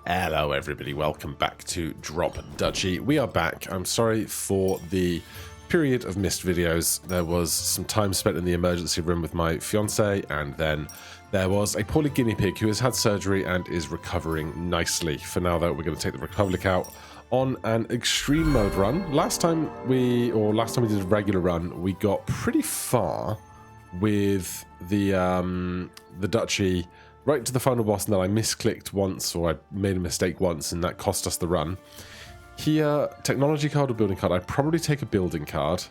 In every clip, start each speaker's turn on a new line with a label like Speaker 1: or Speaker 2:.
Speaker 1: Hello everybody, welcome back to Drop Duchy. We are back. I'm sorry for the period of missed videos. There was some time spent in the emergency room with my fiance, and then there was a poorly guinea pig who has had surgery and is recovering nicely. For now though, we're going to take the Republic out on an extreme mode run. Last time we did a regular run, we got pretty far with the Duchy, right to the final boss, and then I misclicked once, or I made a mistake once, and that cost us the run. Here, technology card or building card? I'd probably take a building card.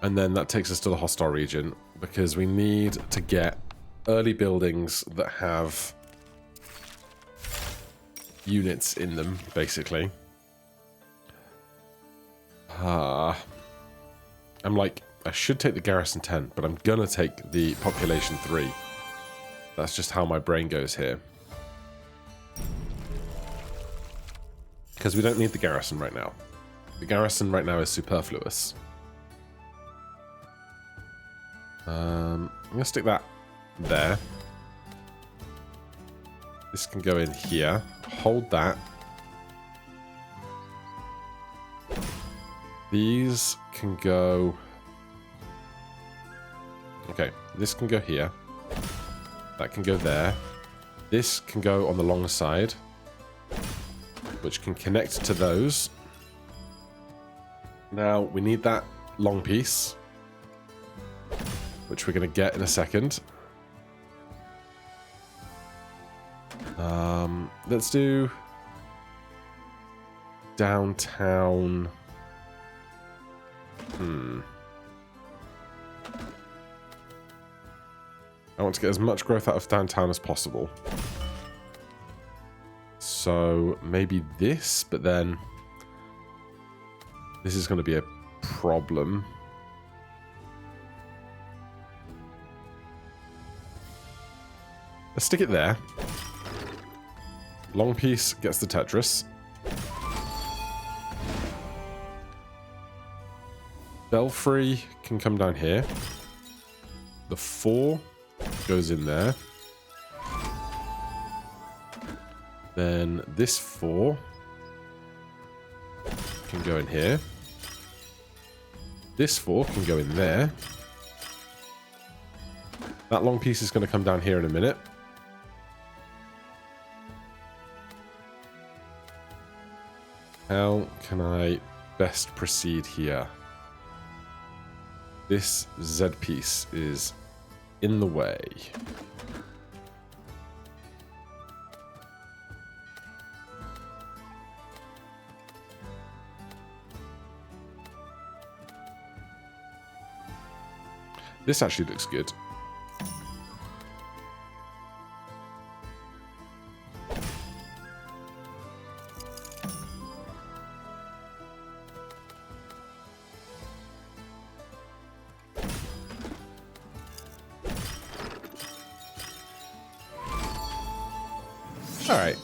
Speaker 1: And then that takes us to the hostile region, because we need to get early buildings that have units in them, basically. I'm like, I should take the garrison 10, but I'm gonna take the population 3. That's just how my brain goes here. Because we don't need the garrison right now. The garrison right now is superfluous. I'm gonna stick that there. This can go in here. Hold that. These can go... Okay, this can go here. That can go there. This can go on the long side, which can connect to those. Now, we need that long piece, which we're going to get in a second. Let's do downtown. I want to get as much growth out of downtown as possible. So maybe this, but then this is going to be a problem. Let's stick it there. Long piece gets the Tetris. Belfry can come down here. The 4 goes in there. Then this 4 can go in here. This 4 can go in there. That long piece is going to come down here in a minute. How can I best proceed here? This Z piece is in the way. This actually looks good. Alright.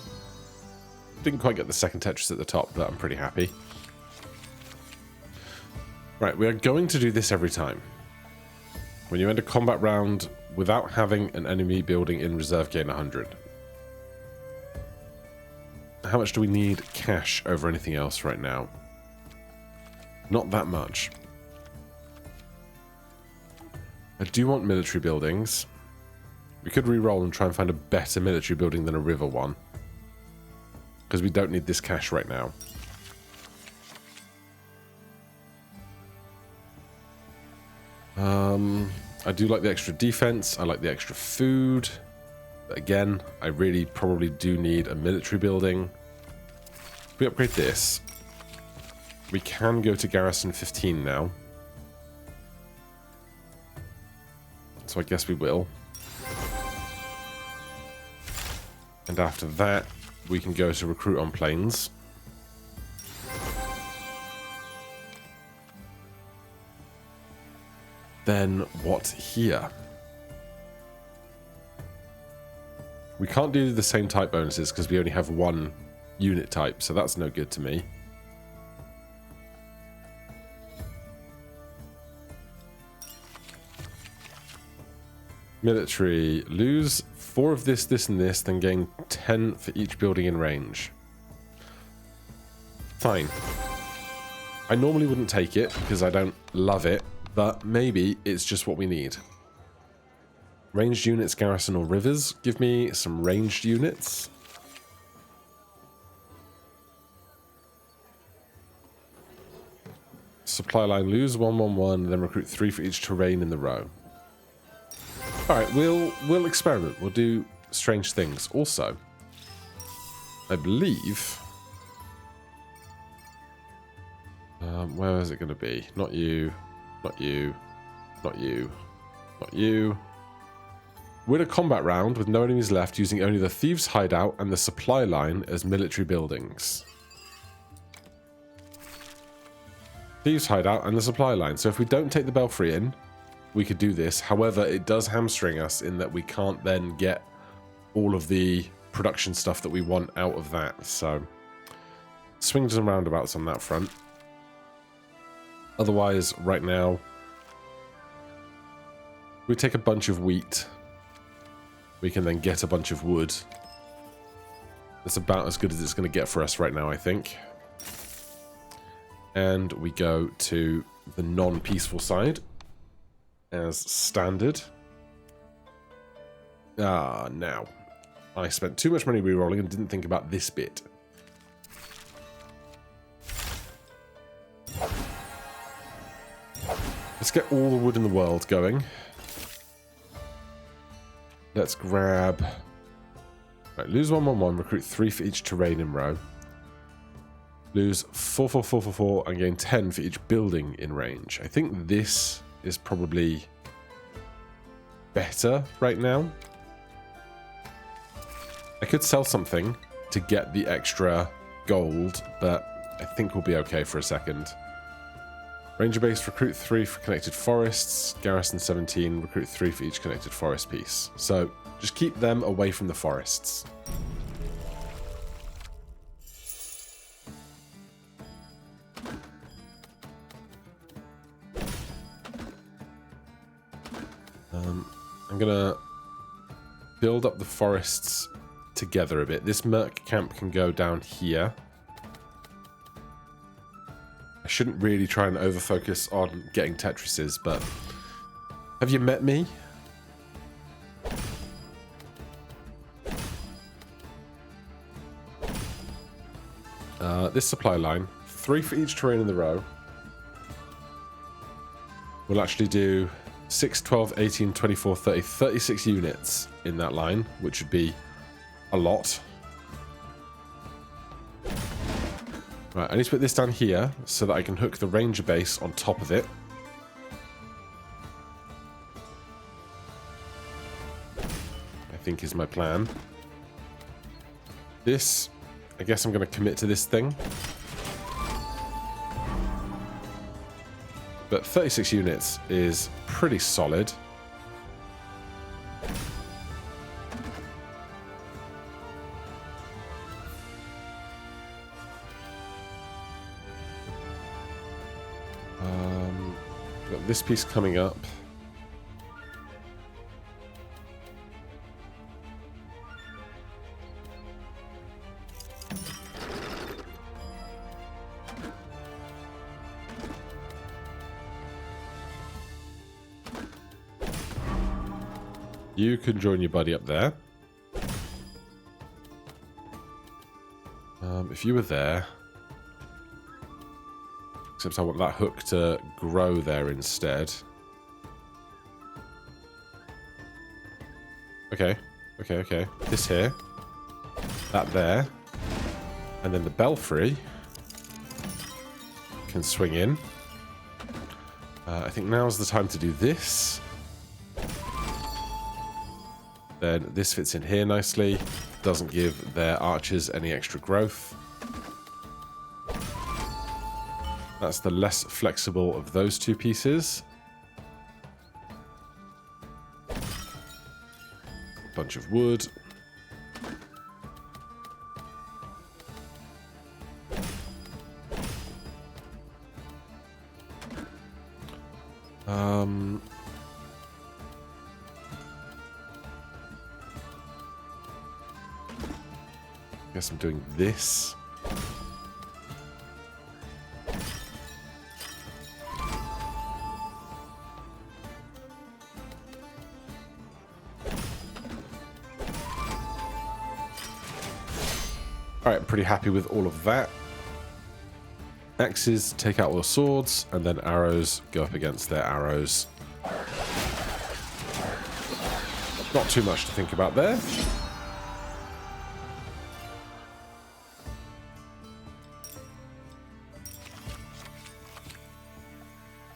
Speaker 1: Didn't quite get the second Tetris at the top, but I'm pretty happy. Right, we are going to do this every time. When you end a combat round without having an enemy building in reserve, gain 100. How much do we need cash over anything else right now? Not that much. I do want military buildings. We could re-roll and try and find a better military building than a river one. Because we don't need this cash right now. I do like the extra defense. I like the extra food. But again, I really probably do need a military building. If we upgrade this, we can go to garrison 15 now. So I guess we will. And after that, we can go to recruit on planes. Then what here? We can't do the same type bonuses because we only have one unit type, so that's no good to me. Military. Lose 4 of this, this, and this, then gain 10 for each building in range. Fine. I normally wouldn't take it because I don't love it, but maybe it's just what we need. Ranged units, garrison, or rivers. Give me some ranged units. Supply line, lose 111, then recruit 3 for each terrain in the row. Alright, we'll experiment. We'll do strange things. Also, I believe... where is it going to be? Not you, not you, not you, not you. Win a combat round with no enemies left using only the Thieves' Hideout and the supply line as military buildings. Thieves' Hideout and the supply line. So if we don't take the Belfry in, we could do this. However, it does hamstring us in that we can't then get all of the production stuff that we want out of that. So swings and roundabouts on that front. Otherwise, right now, we take a bunch of wheat. We can then get a bunch of wood. That's about as good as it's going to get for us right now, I think. And we go to the non-peaceful side as standard. Now. I spent too much money rerolling and didn't think about this bit. Let's get all the wood in the world going. Let's grab... Right, lose 111, recruit 3 for each terrain in row. Lose 4, 4, 4, 4, 4, and gain 10 for each building in range. I think this is probably better right now. I could sell something to get the extra gold, but I think we'll be okay for a second. Ranger base, recruit 3 for connected forests. Garrison 17, recruit 3 for each connected forest piece. So just keep them away from the forests. I'm gonna build up the forests together a bit. This merc camp can go down here. I shouldn't really try and over-focus on getting Tetrises, but... Have you met me? This supply line, 3 for each terrain in the row. We'll actually do 6, 12, 18, 24, 30, 36 units in that line, which would be a lot. Right, I need to put this down here so that I can hook the ranger base on top of it. I think is my plan. This, I guess I'm going to commit to this thing. But 36 units is pretty solid. Got this piece coming up. You can join your buddy up there. If you were there... Except I want that hook to grow there instead. Okay. Okay, okay. This here. That there. And then the belfry can swing in. I think now's the time to do this. Then this fits in here nicely. Doesn't give their archers any extra growth. That's the less flexible of those two pieces. Bunch of wood. guess I'm doing this. Alright, I'm pretty happy with all of that. Axes take out all the swords, and then arrows go up against their arrows. Not too much to think about there.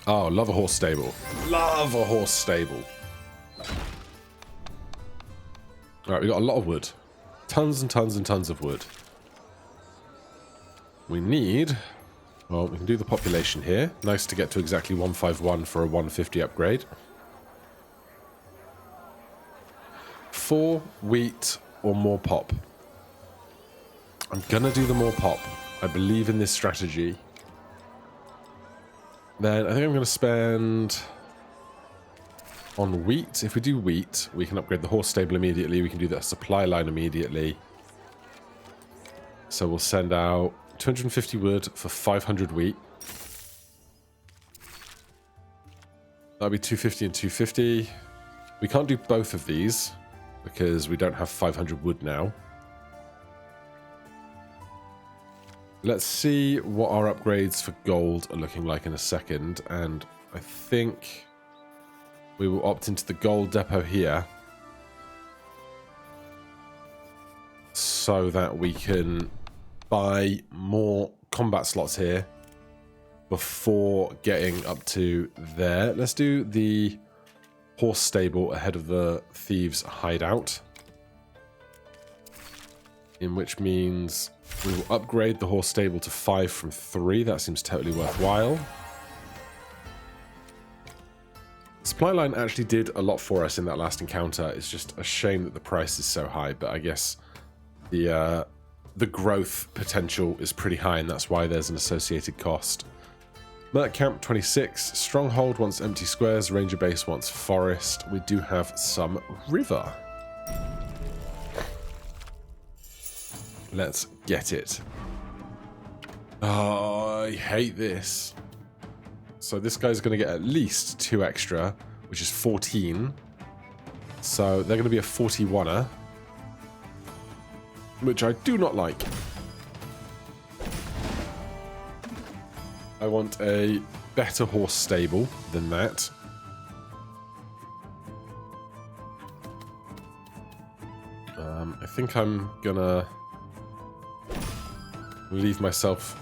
Speaker 1: Oh, love a horse stable. Love a horse stable. Alright, we got a lot of wood. Tons and tons and tons of wood. We need... Well, we can do the population here. Nice to get to exactly 151 for a 150 upgrade. 4 wheat or more pop. I'm gonna do the more pop. I believe in this strategy. Then I think I'm gonna spend on wheat. If we do wheat, we can upgrade the horse stable immediately. We can do the supply line immediately. So we'll send out 250 wood for 500 wheat. That'll be 250 and 250. We can't do both of these because we don't have 500 wood now. Let's see what our upgrades for gold are looking like in a second. And I think we will opt into the gold depot here so that we can buy more combat slots here before getting up to there. Let's do the horse stable ahead of the thieves' hideout, in which means we will upgrade the horse stable to 5 from 3. That seems totally worthwhile. Supply line actually did a lot for us in that last encounter. It's just a shame that the price is so high, but I guess the growth potential is pretty high, and that's why there's an associated cost. Merc Camp 26. Stronghold wants empty squares. Ranger Base wants forest. We do have some river. Let's get it. Oh, I hate this. So this guy's going to get at least 2 extra, which is 14. So they're going to be a 41er, which I do not like. I want a better horse stable than that. I think I'm gonna leave myself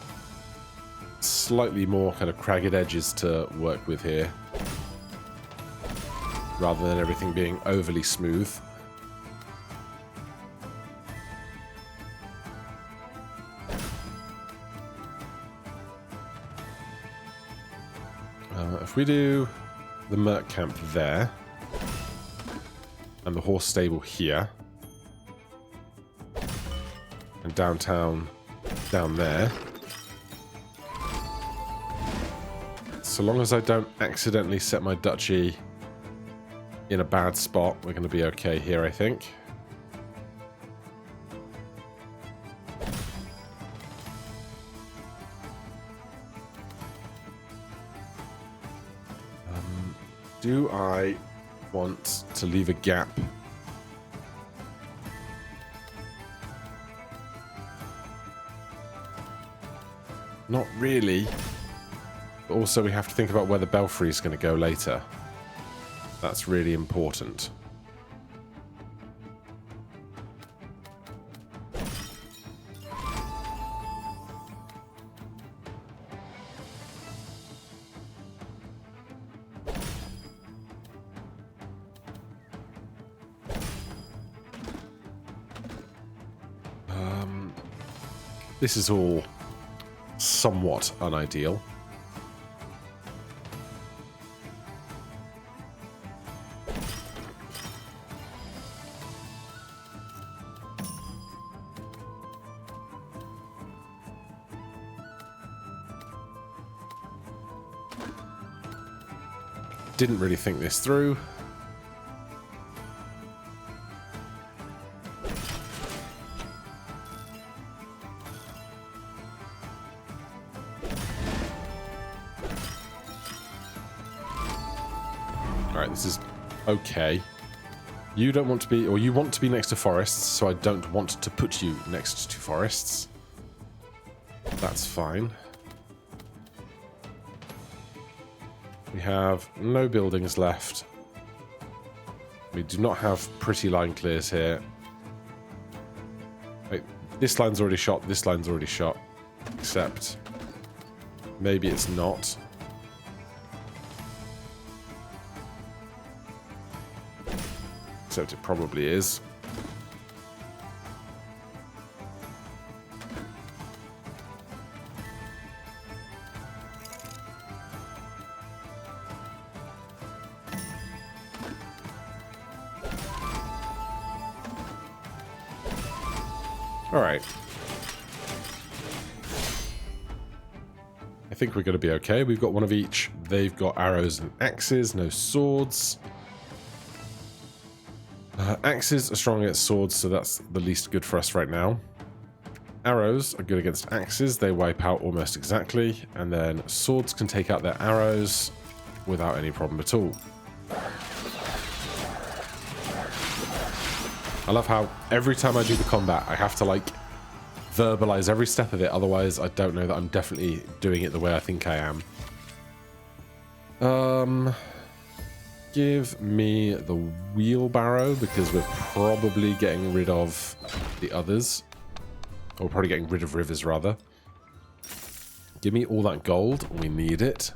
Speaker 1: slightly more kind of cragged edges to work with here, rather than everything being overly smooth. If we do the Merc Camp there, and the horse stable here, and downtown down there, so long as I don't accidentally set my duchy in a bad spot, we're going to be okay here, I think. Do I want to leave a gap? Not really. But also we have to think about where the belfry is going to go later. That's really important. This is all somewhat unideal. Didn't really think this through. Right, this is okay. You don't want to be, or you want to be next to forests, so I don't want to put you next to forests. That's fine. We have no buildings left. We do not have pretty line clears here. Wait, this line's already shot, this line's already shot. Except, maybe it's not. Except it probably is. All right. I think we're going to be okay. We've got one of each. They've got arrows and axes, no swords. Axes are strong against swords, so that's the least good for us right now. Arrows are good against axes. They wipe out almost exactly. And then swords can take out their arrows without any problem at all. I love how every time I do the combat, I have to, like, verbalize every step of it. Otherwise, I don't know that I'm definitely doing it the way I think I am. Give me the wheelbarrow, because we're probably getting rid of the others. Or we're probably getting rid of rivers, rather. Give me all that gold. We need it.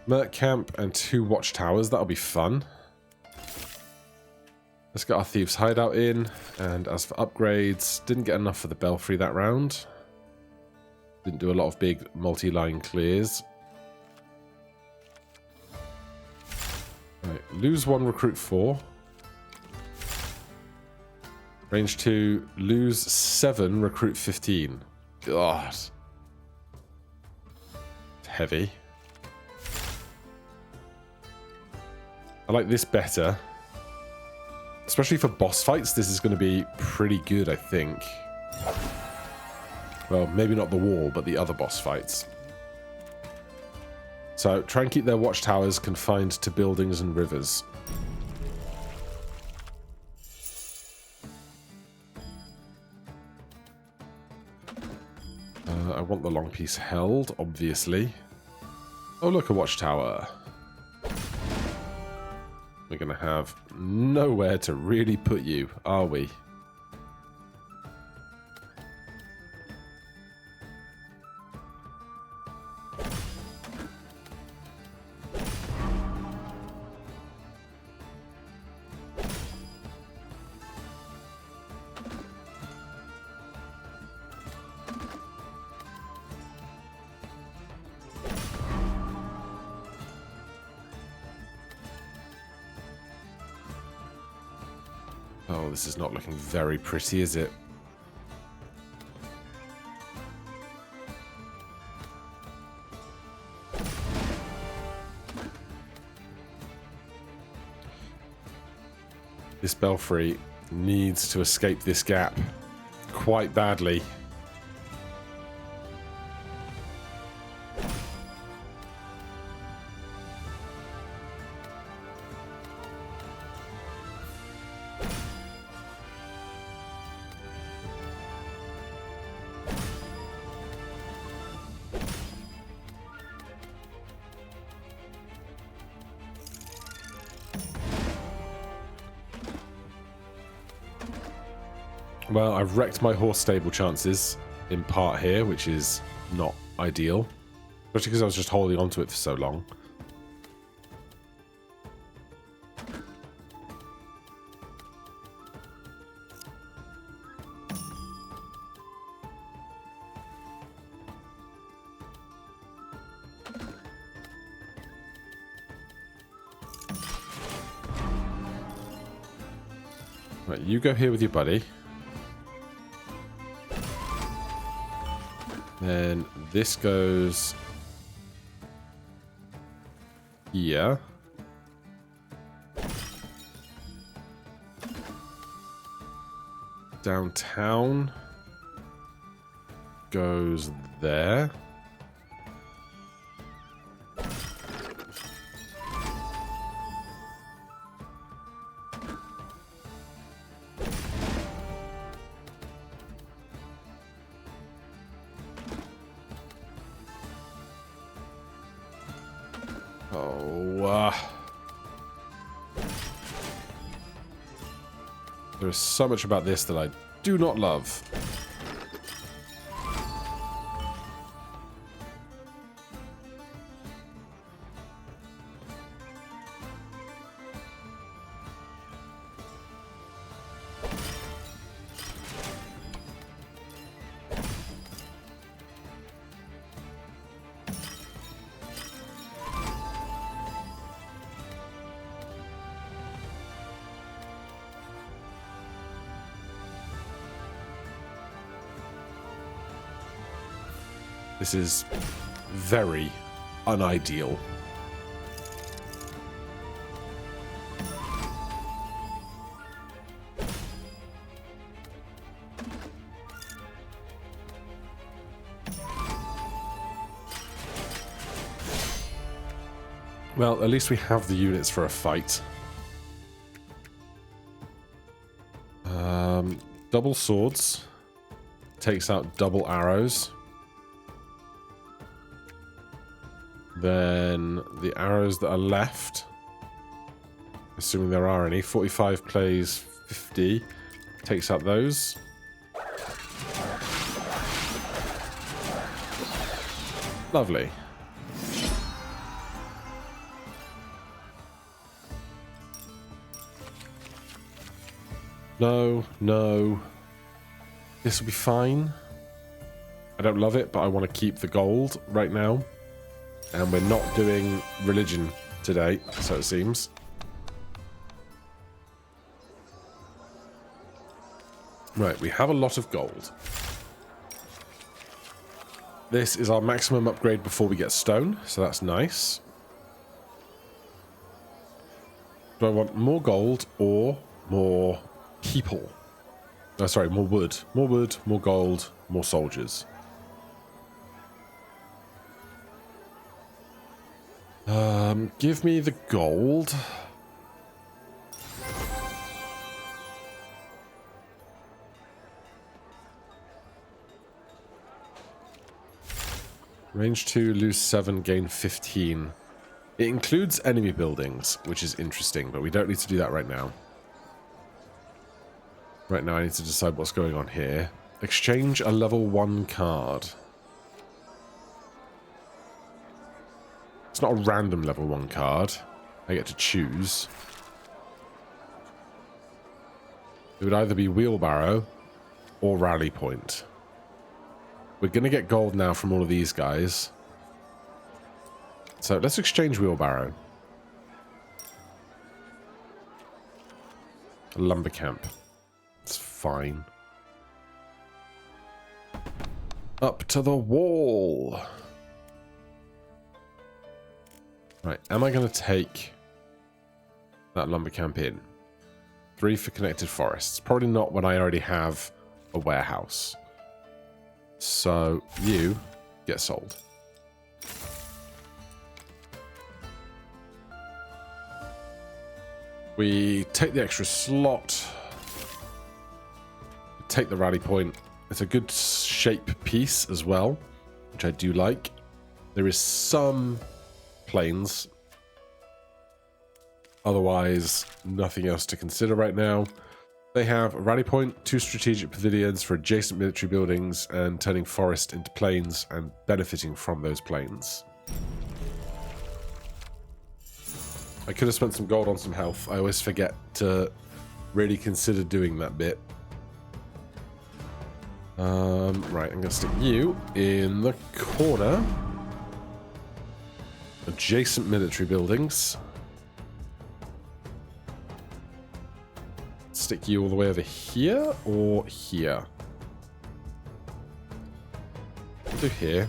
Speaker 1: Merc camp and 2 watchtowers. That'll be fun. Let's get our thieves' hideout in. And as for upgrades, didn't get enough for the belfry that round. Didn't do a lot of big multi-line clears. Right, lose 1, recruit 4. Range 2, lose 7, recruit 15. God. It's heavy. I like this better. Especially for boss fights, this is going to be pretty good, I think. Well, maybe not the wall, but the other boss fights. So, try and keep their watchtowers confined to buildings and rivers. I want the long piece held, obviously. Oh, look, a watchtower. We're going to have nowhere to really put you, are we? Oh, this is not looking very pretty, is it? This belfry needs to escape this gap quite badly. Well, I've wrecked my horse stable chances in part here, which is not ideal. Especially because I was just holding on to it for so long. Right, you go here with your buddy. Then this goes here. Downtown goes there. There is so much about this that I do not love. This is very unideal. Well, at least we have the units for a fight. Double swords takes out double arrows. Then the arrows that are left, assuming there are any, 45 plays 50, takes out those. Lovely. No, no. This will be fine. I don't love it, but I want to keep the gold right now. And we're not doing religion today, so it seems. Right, we have a lot of gold. This is our maximum upgrade before we get stone, so that's nice. Do I want more gold or more people? Oh, sorry, more wood. More wood, more gold, more soldiers. Give me the gold. Range 2, lose 7, gain 15. It includes enemy buildings, which is interesting, but we don't need to do that right now. Right now I need to decide what's going on here. Exchange a level 1 card. It's not a random level 1 card. I get to choose. It would either be wheelbarrow or rally point. We're going to get gold now from all of these guys. So let's exchange wheelbarrow. A lumber camp. It's fine. Up to the wall. Right, am I going to take that lumber camp in? 3 for connected forests. Probably not when I already have a warehouse. So you get sold. We take the extra slot. Take the rally point. It's a good shape piece as well, which I do like. There is some planes. Otherwise, nothing else to consider right now. They have a rally point, 2 strategic pavilions for adjacent military buildings, and turning forest into plains and benefiting from those plains. I could have spent some gold on some health. I always forget to really consider doing that bit. Right, I'm going to stick you in the corner. Adjacent military buildings. Stick you all the way over here or here? We'll do here.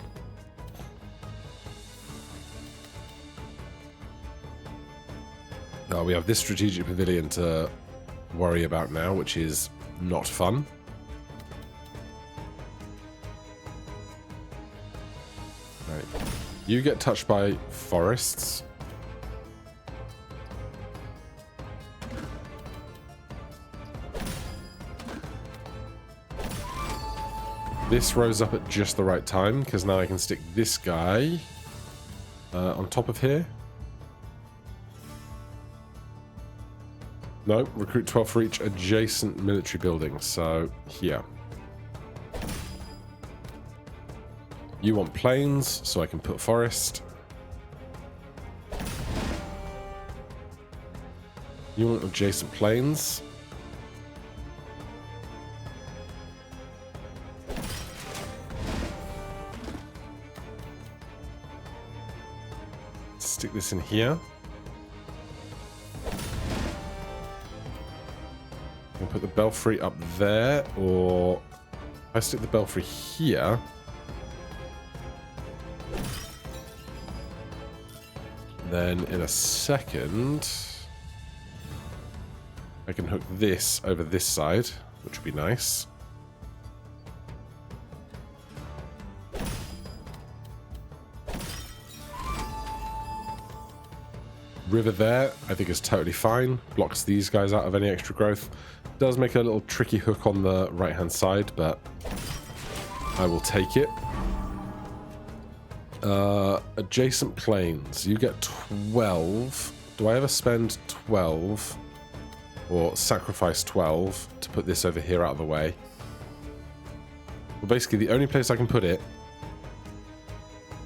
Speaker 1: We have this strategic pavilion to worry about now, which is not fun. Right. You get touched by forests. This rose up at just the right time, because now I can stick this guy on top of here. No, recruit 12 for each adjacent military building. So here. You want plains, so I can put forest. You want adjacent plains. Stick this in here. I can put the belfry up there, or if I stick the belfry here. Then in a second, I can hook this over this side, which would be nice. River there, I think is totally fine. Blocks these guys out of any extra growth. Does make a little tricky hook on the right-hand side, but I will take it. Adjacent plains. You get 12. Do I ever spend 12 or sacrifice 12 to put this over here out of the way? Well, basically the only place I can put it...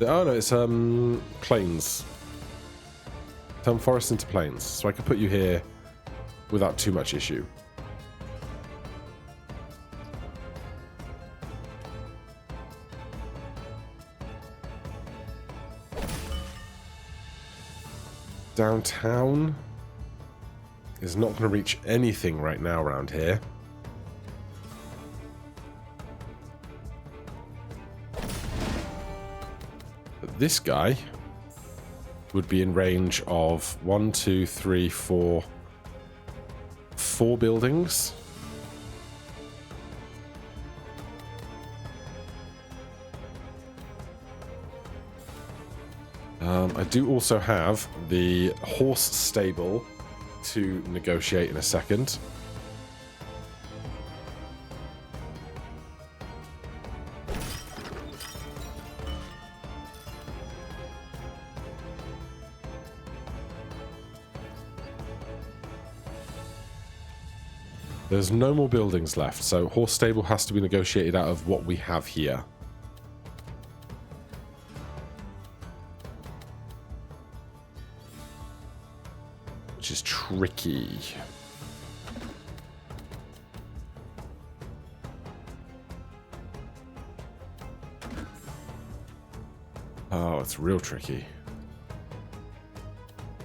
Speaker 1: Oh no, it's plains. Turn forest into plains. So I can put you here without too much issue. Downtown is not going to reach anything right now around here. But this guy would be in range of 1, 2, 3, 4 buildings. I do also have the horse stable to negotiate in a second. There's no more buildings left, so horse stable has to be negotiated out of what we have here. Which is tricky. Oh, it's real tricky.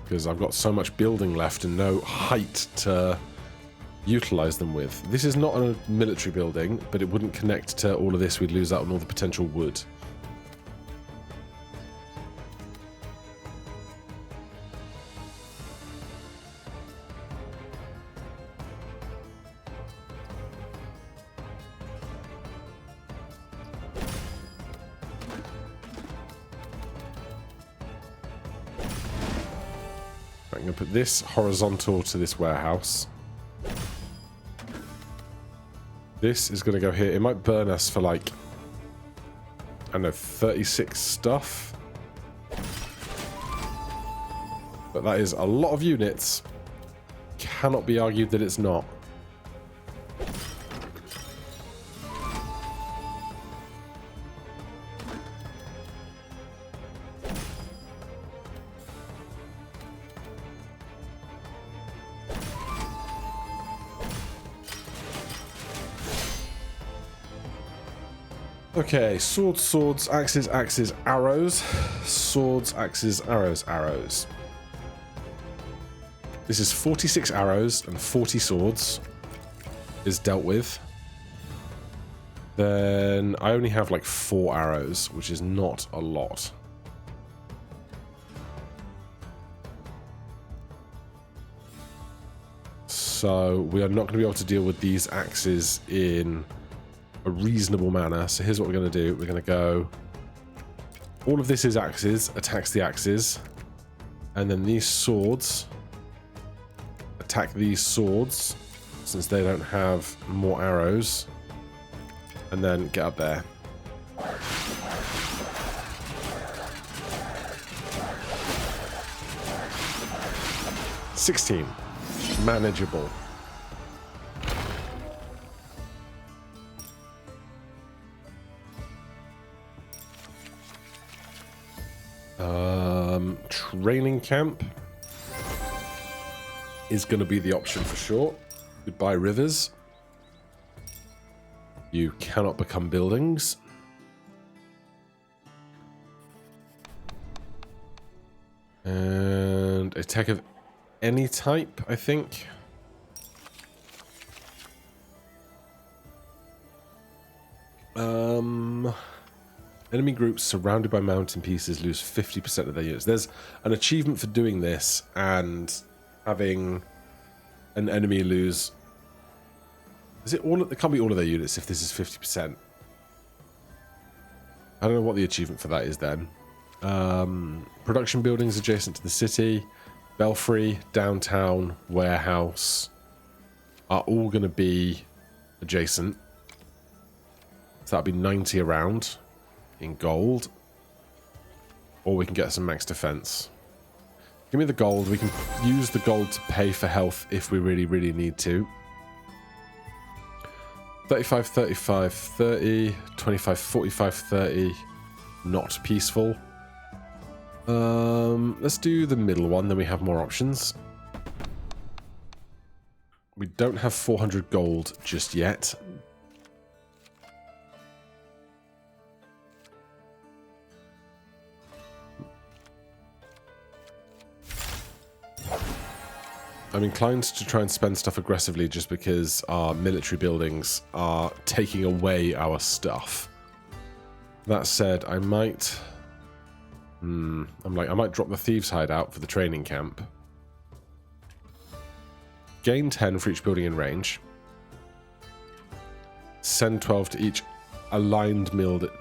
Speaker 1: Because I've got so much building left and no height to utilize them with. This is not a military building, but it wouldn't connect to all of this. We'd lose out on all the potential wood. I'm going to put this horizontal to this warehouse. This is going to go here. It might burn us for like, I don't know, 36 stuff. But that is a lot of units. Cannot be argued that it's not. Okay, swords, swords, axes, axes, arrows. Swords, axes, arrows, arrows. This is 46 arrows and 40 swords is dealt with. Then I only have like 4 arrows, which is not a lot. So we are not going to be able to deal with these axes in a reasonable manner. So here's what we're going to do. We're going to go... All of this is axes, attacks the axes. And then these swords attack these swords, since they don't have more arrows. And then get up there. $16. manageable. Training camp is going to be the option for sure. Goodbye, rivers. You cannot become buildings. And attack of any type, I think. Enemy groups surrounded by mountain pieces lose 50% of their units. There's an achievement for doing this and having an enemy lose... Is it all? It can't be all of their units if this is 50%. I don't know what the achievement for that is then. Production buildings adjacent to the city, belfry, downtown, warehouse are all going to be adjacent. So that'll be 90 around in gold. Or we can get some max defense. Give me the gold. We can use the gold to pay for health if we really, really need to. 35, 35, 30, 25, 45, 30. Not peaceful. Let's do the middle one, then we have more options. We don't have 400 gold just yet. I'm inclined to try and spend stuff aggressively just because our military buildings are taking away our stuff. That said, I might... I might drop the thieves' hideout for the training camp. Gain 10 for each building in range. Send 12 to each aligned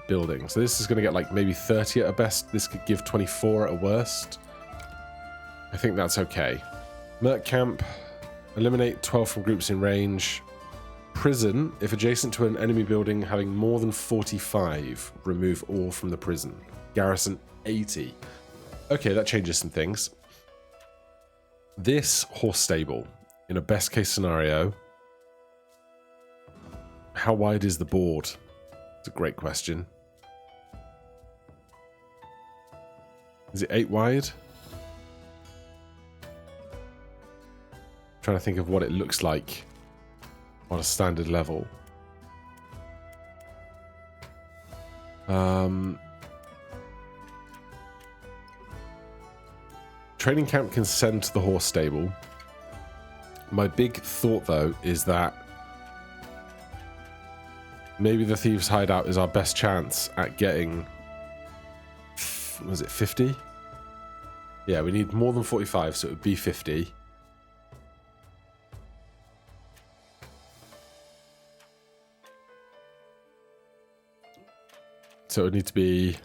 Speaker 1: building. So this is going to get like maybe 30 at a best. This could give 24 at a worst. I think that's okay. Merc camp, eliminate 12 from groups in range. Prison, if adjacent to an enemy building having more than 45, remove all from the prison. Garrison 80. Okay, that changes some things. This horse stable, in a best case scenario, how wide is the board? It's a great question. Is it 8 wide? Trying to think of what it looks like on a standard level. Training camp can send to the horse stable. My big thought, though, is that maybe the thieves' hideout is our best chance at getting... Was it 50? Yeah, we need more than 45, so it would be 50. So it would need to be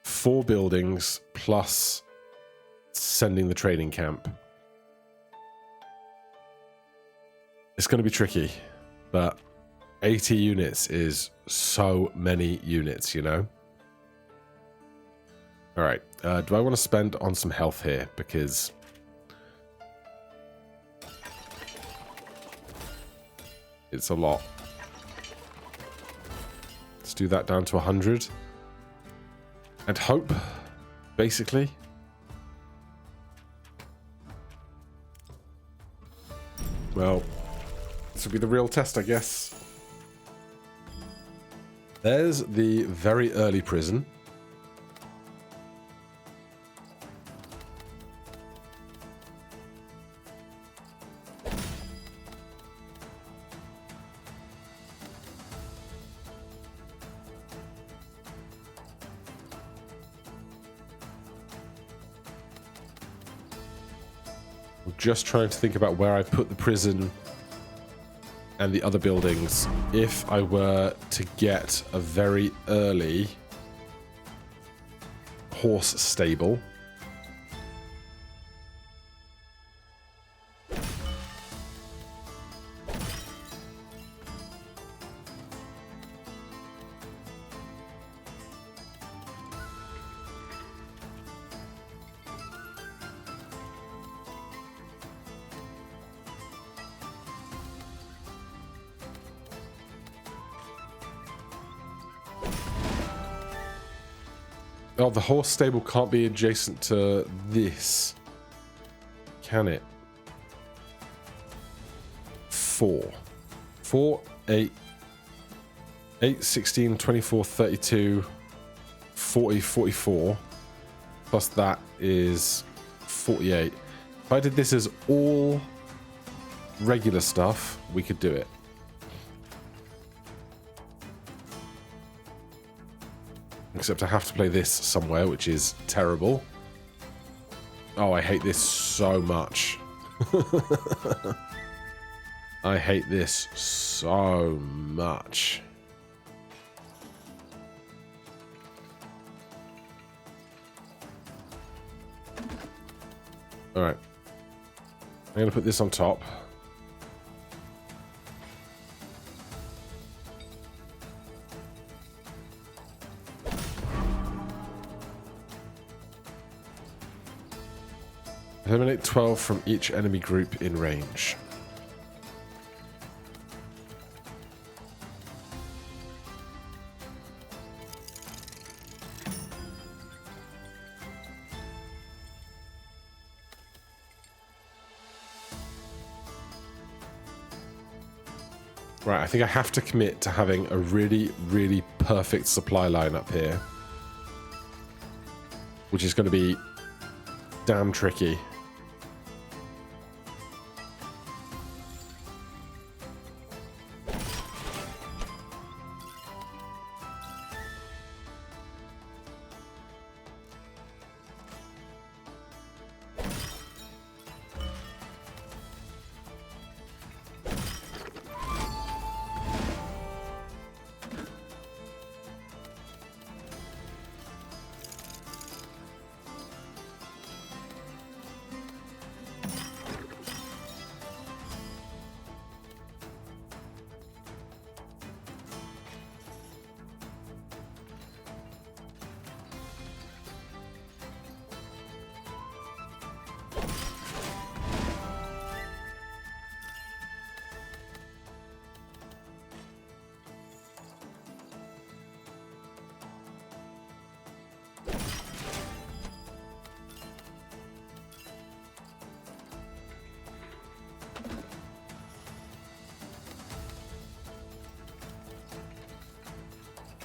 Speaker 1: 4 buildings plus sending the training camp. It's going to be tricky, but 80 units is so many units, you know? All right. Do I want to spend on some health here? Because it's a lot. Let's do that down to 100. And hope, basically. Well, this will be the real test, I guess. There's the very early prison. Just trying to think about where I put the prison and the other buildings if I were to get a very early horse stable. Oh, the horse stable can't be adjacent to this. Can it? 4. 4, 8, 8, 16, 24, 32, 40, 44. Plus that is 48. If I did this as all regular stuff, we could do it. Except I have to play this somewhere, which is terrible. Oh, I hate this so much. I hate this so much. Alright. I'm going to put this on top. Eliminate 12 from each enemy group in range. Right, I think I have to commit to having a really, really perfect supply line up here. Which is going to be damn tricky.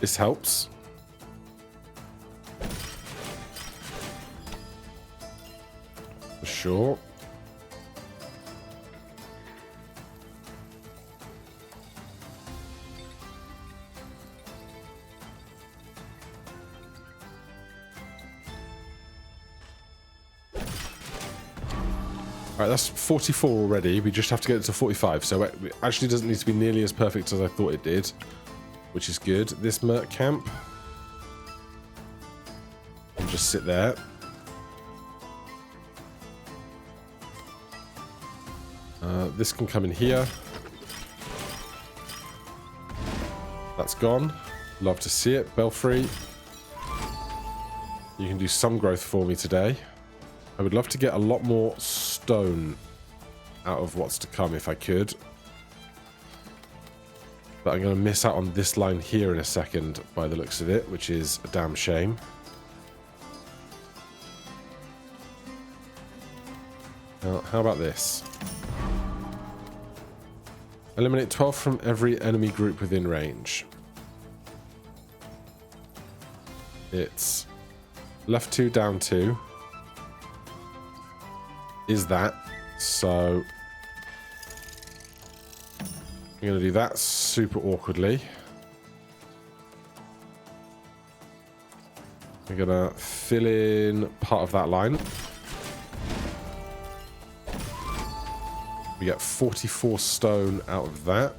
Speaker 1: This helps. For sure. All right, that's 44 already. We just have to get it to 45. So it actually doesn't need to be nearly as perfect as I thought it did, which is good. This Merc camp will just sit there. This can come in here. That's gone. Love to see it. Belfry, you can do some growth for me today. I would love to get a lot more stone out of what's to come if I could. But I'm going to miss out on this line here in a second by the looks of it, which is a damn shame. Now, how about this? Eliminate 12 from every enemy group within range. It's left 2, down 2. Is that. So I'm going to do that super awkwardly. I'm going to fill in part of that line. We get 44 stone out of that.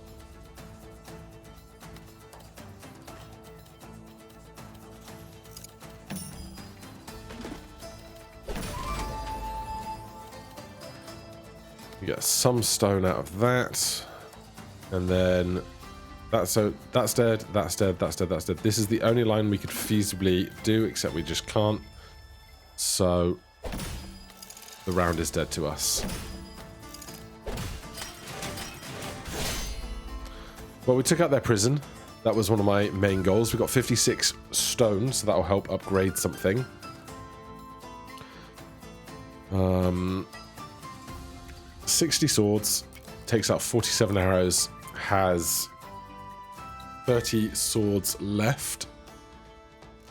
Speaker 1: We get some stone out of that. And then that's dead, that's dead, that's dead, that's dead. This is the only line we could feasibly do, except we just can't. So the round is dead to us. Well, we took out their prison. That was one of my main goals. We got 56 stone, so that'll help upgrade something. 60 swords, takes out 47 arrows, has 30 swords left.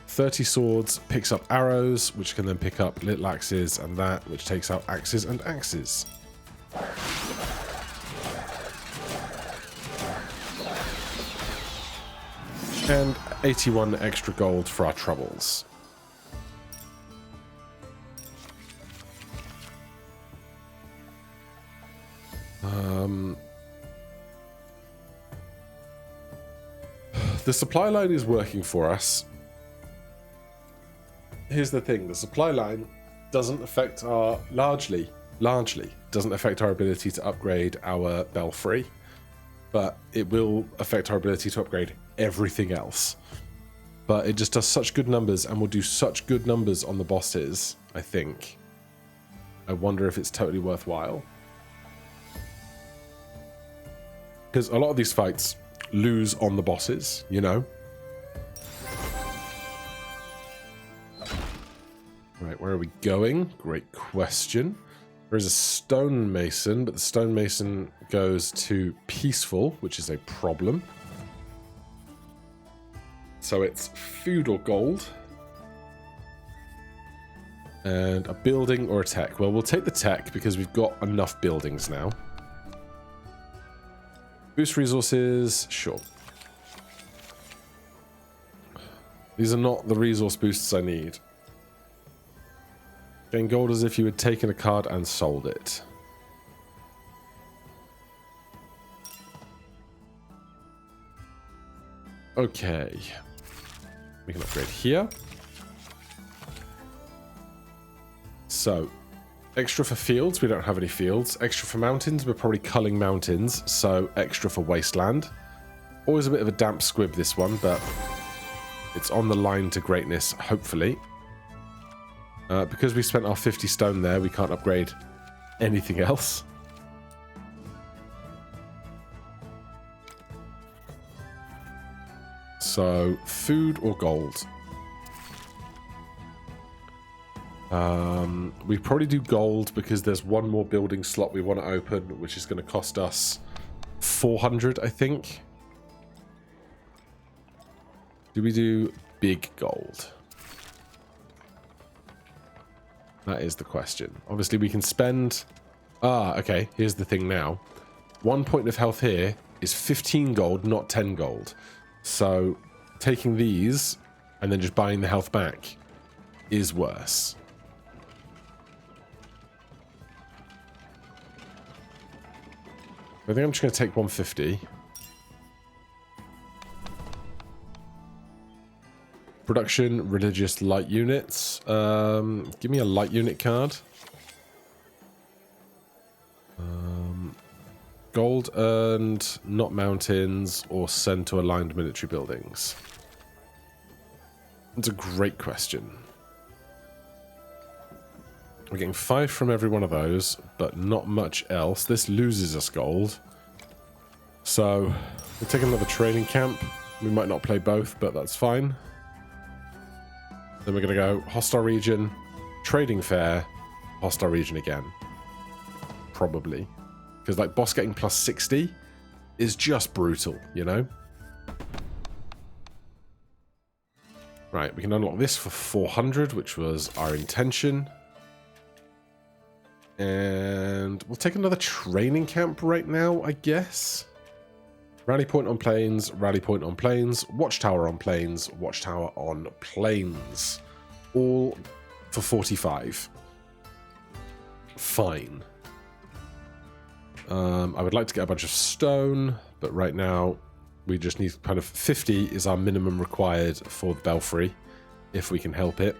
Speaker 1: 30 swords picks up arrows, which can then pick up little axes, and that, which takes out axes and axes. And 81 extra gold for our troubles. The supply line is working for us. Here's the thing, the supply line doesn't affect our, largely doesn't affect our ability to upgrade our belfry, but it will affect our ability to upgrade everything else. But it just does such good numbers and will do such good numbers on the bosses, I think. I wonder if it's totally worthwhile. Because a lot of these fights lose on the bosses, you know? Right, where are we going? Great question. There is a stonemason, but the stonemason goes to peaceful, which is a problem. So it's food or gold. And a building or a tech. Well, we'll take the tech because we've got enough buildings now. Boost resources, sure. These are not the resource boosts I need. Gain gold as if you had taken a card and sold it. Okay. We can upgrade here. So, extra for fields, we don't have any fields. Extra for mountains, we're probably culling mountains, so extra for wasteland. Always a bit of a damp squib, this one, but it's on the line to greatness, hopefully. Because we spent our 50 stone there, we can't upgrade anything else. So, food or gold? We probably do gold because there's one more building slot we want to open, which is going to cost us 400, I think. Do we do big gold? That is the question. Obviously, we can spend... Ah, okay. Here's the thing now. 1 point of health here is 15 gold, not 10 gold. So, taking these and then just buying the health back is worse. I think I'm just going to take 150. Production, religious light units. Give me a light unit card. Gold earned, not mountains, or sent to aligned military buildings. That's a great question. We're getting 5 from every one of those, but not much else. This loses us gold. So, we'll take another training camp. We might not play both, but that's fine. Then we're going to go hostile region, trading fair, hostile region again. Probably. Because, like, boss getting plus 60 is just brutal, you know? Right, we can unlock this for 400, which was our intention. And we'll take another training camp right now, I guess. Rally point on plains, rally point on plains, watchtower on plains, watchtower on plains. All for 45. Fine. I would like to get a bunch of stone, but right now we just need kind of 50 is our minimum required for the belfry, if we can help it.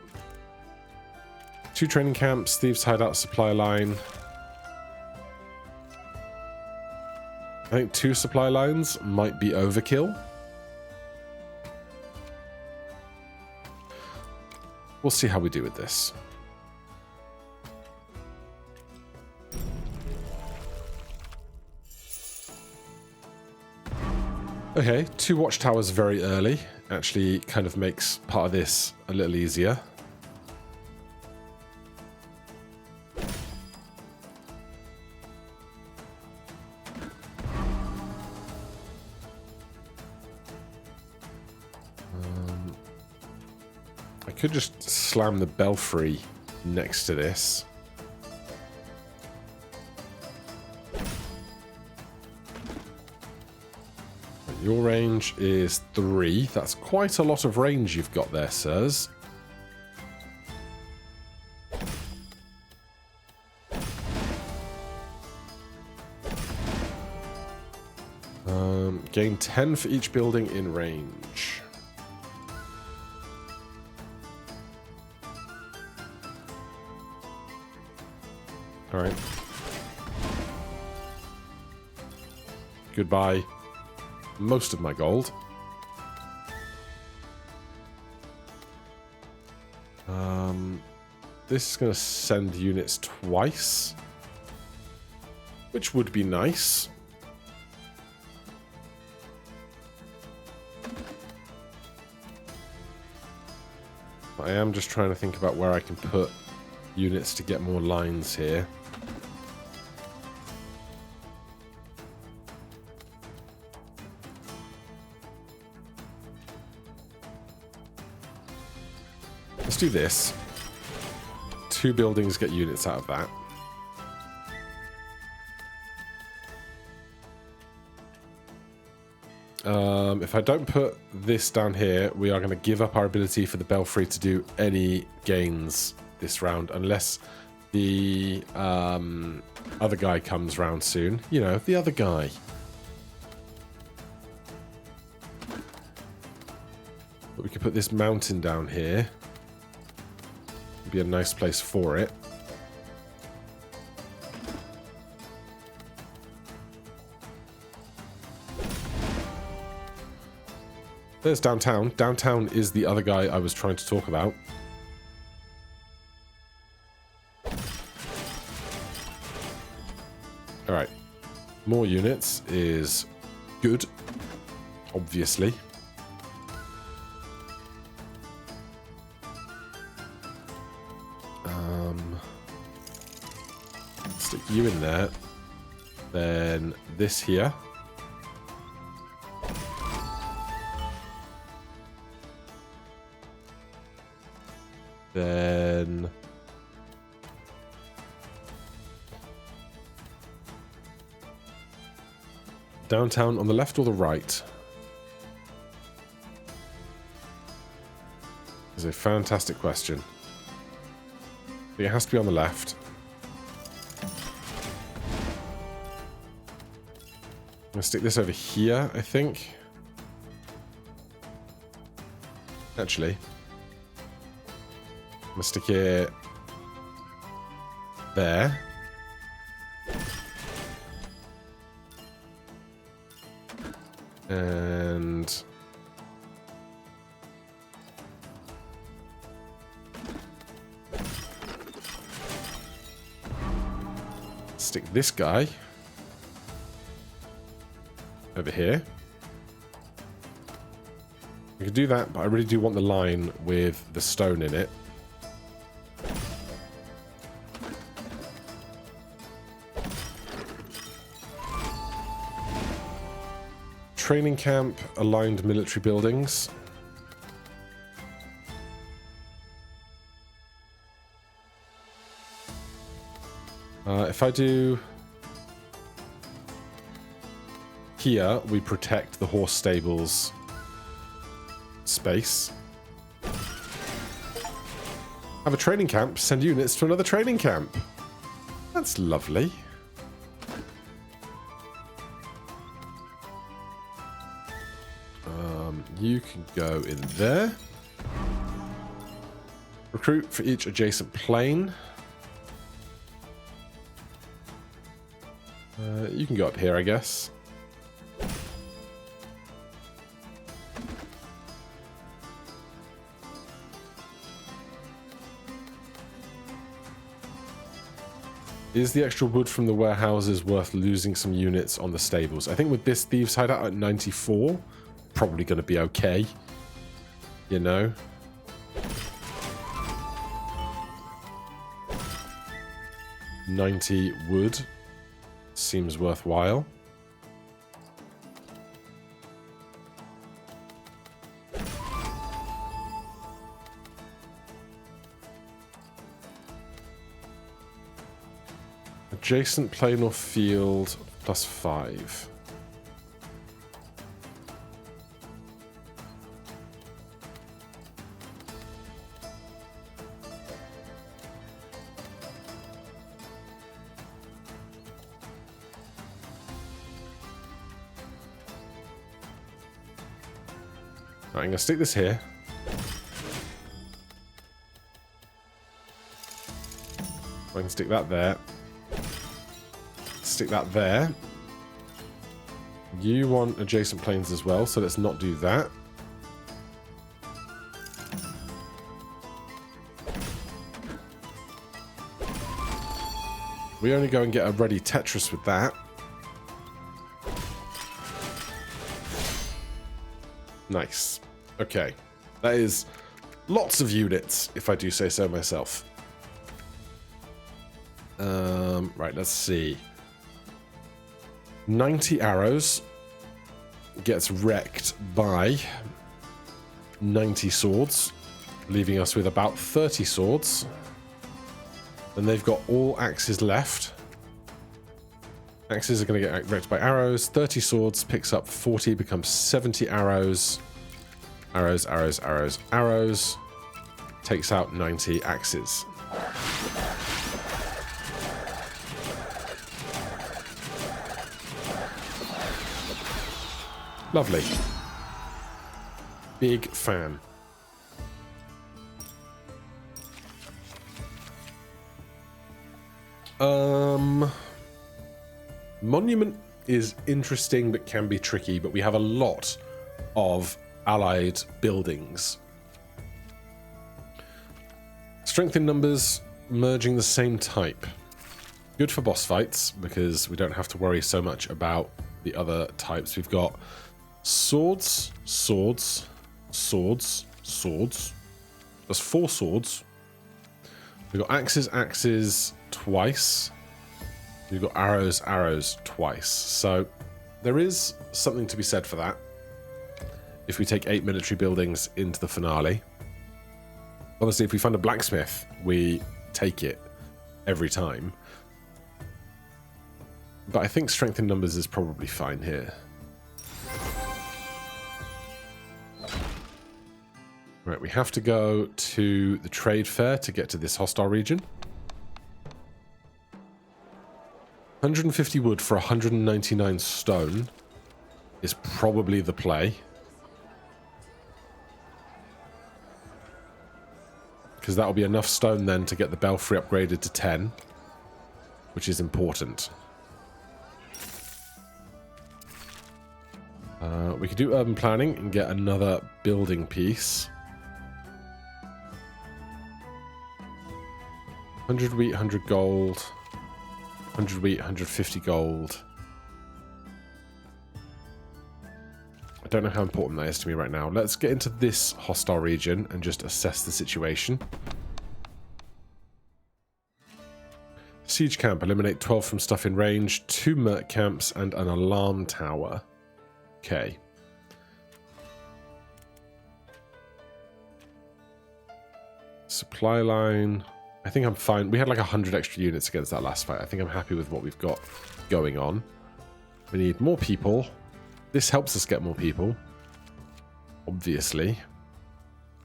Speaker 1: 2 training camps, thieves hideout, supply line. I think 2 supply lines might be overkill. We'll see how we do with this. Okay, 2 watchtowers very early actually kind of makes part of this a little easier. I could just slam the belfry next to this. Your range is 3. That's quite a lot of range you've got there, sirs. Gain 10 for each building in range. Alright. Goodbye. Most of my gold. This is going to send units twice, which would be nice. I am just trying to think about where I can put units to get more lines here. Let's do this. 2 buildings get units out of that. If I don't put this down here, we are going to give up our ability for the belfry to do any gains this round, unless the other guy comes round soon. You know, the other guy. But we could put this mountain down here. It'd be a nice place for it. There's downtown. Downtown is the other guy I was trying to talk about. Alright. More units is good, obviously. Stick you in there. Then this here. Then downtown on the left or the right? Is a fantastic question. I think it has to be on the left. I'm going to stick this over here, I think. Actually. I'm going to stick it there. And stick this guy over here. We could do that, but I really do want the line with the stone in it. Training camp, aligned military buildings. If I do here, we protect the horse stables space. Have a training camp, send units to another training camp. That's lovely. You can go in there. Recruit for each adjacent plane. You can go up here, I guess. Is the extra wood from the warehouses worth losing some units on the stables? I think with this Thieves Hideout at 94, probably going to be okay. You know? $90 wood seems worthwhile. Adjacent plain or field +5. Right, I'm going to stick this here. I can stick that there. Stick that there. You want adjacent planes as well, so let's not do that. We only go and get a ready Tetris with that. Nice. Okay. That is lots of units, if I do say so myself. Right, let's see. 90 arrows gets wrecked by 90 swords, leaving us with about 30 swords. And they've got all axes left. Axes are going to get wrecked by arrows. 30 swords picks up 40, becomes 70 arrows. Arrows, arrows, arrows, arrows. Takes out 90 axes. Lovely. Big fan. Monument is interesting but can be tricky, but we have a lot of allied buildings. Strength in numbers, merging the same type. Good for boss fights because we don't have to worry so much about the other types. We've got swords, swords, swords, swords. That's 4 swords. We've got axes, axes twice. We've got arrows, arrows twice. So there is something to be said for that. If we take 8 military buildings into the finale. Obviously, if we find a blacksmith, we take it every time. But I think strength in numbers is probably fine here. Right, we have to go to the trade fair to get to this hostile region. 150 wood for 199 stone is probably the play. Because that'll be enough stone then to get the belfry upgraded to 10, which is important. We could do urban planning and get another building piece. 100 wheat, 100 gold. 100 wheat, 150 gold. I don't know how important that is to me right now. Let's get into this hostile region and just assess the situation. Siege camp. Eliminate 12 from stuff in range. 2 merc camps and an alarm tower. Okay. Supply line. I think I'm fine. We had like 100 extra units against that last fight. I think I'm happy with what we've got going on. We need more people. This helps us get more people. Obviously.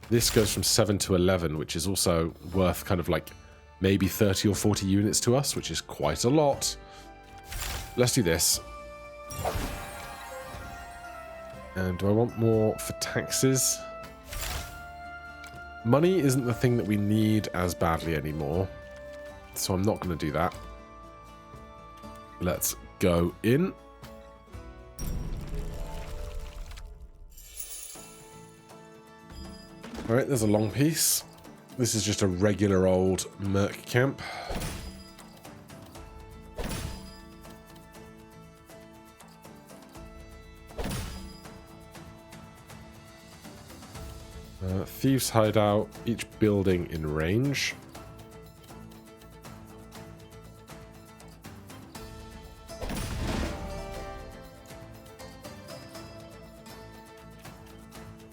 Speaker 1: This goes from 7 to 11, which is also worth kind of like maybe 30 or 40 units to us, which is quite a lot. Let's do this. And do I want more for taxes? Money isn't the thing that we need as badly anymore, so I'm not going to do that. Let's go in. Alright, there's a long piece. This is just a regular old merc camp. Thieves hideout, each building in range.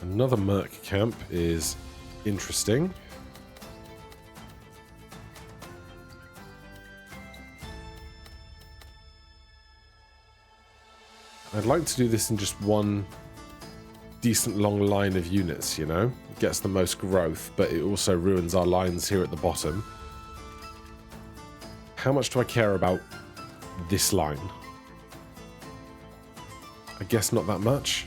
Speaker 1: Another merc camp is interesting. I'd like to do this in just one decent long line of units, you know? It gets the most growth, but it also ruins our lines here at the bottom. How much do I care about this line? I guess not that much.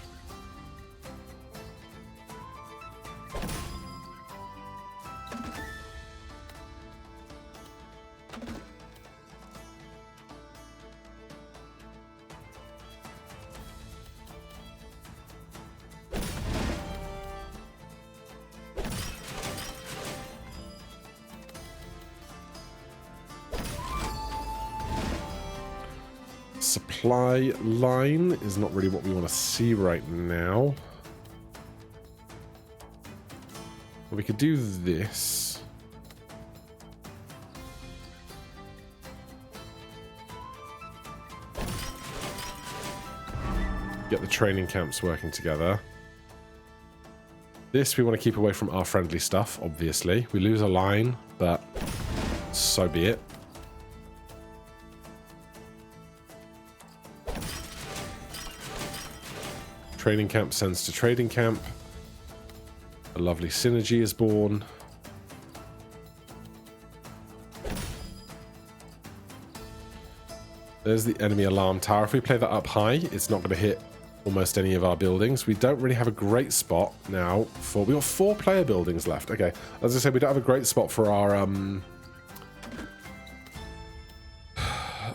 Speaker 1: Supply line is not really what we want to see right now. We could do this. Get the training camps working together. This we want to keep away from our friendly stuff, obviously. We lose a line, but so be it. Training camp sends to trading camp. A lovely synergy is born. There's the enemy alarm tower. If we play that up high, it's not going to hit almost any of our buildings. We don't really have a great spot now for... We've got 4 player buildings left. Okay, as I said, we don't have a great spot for our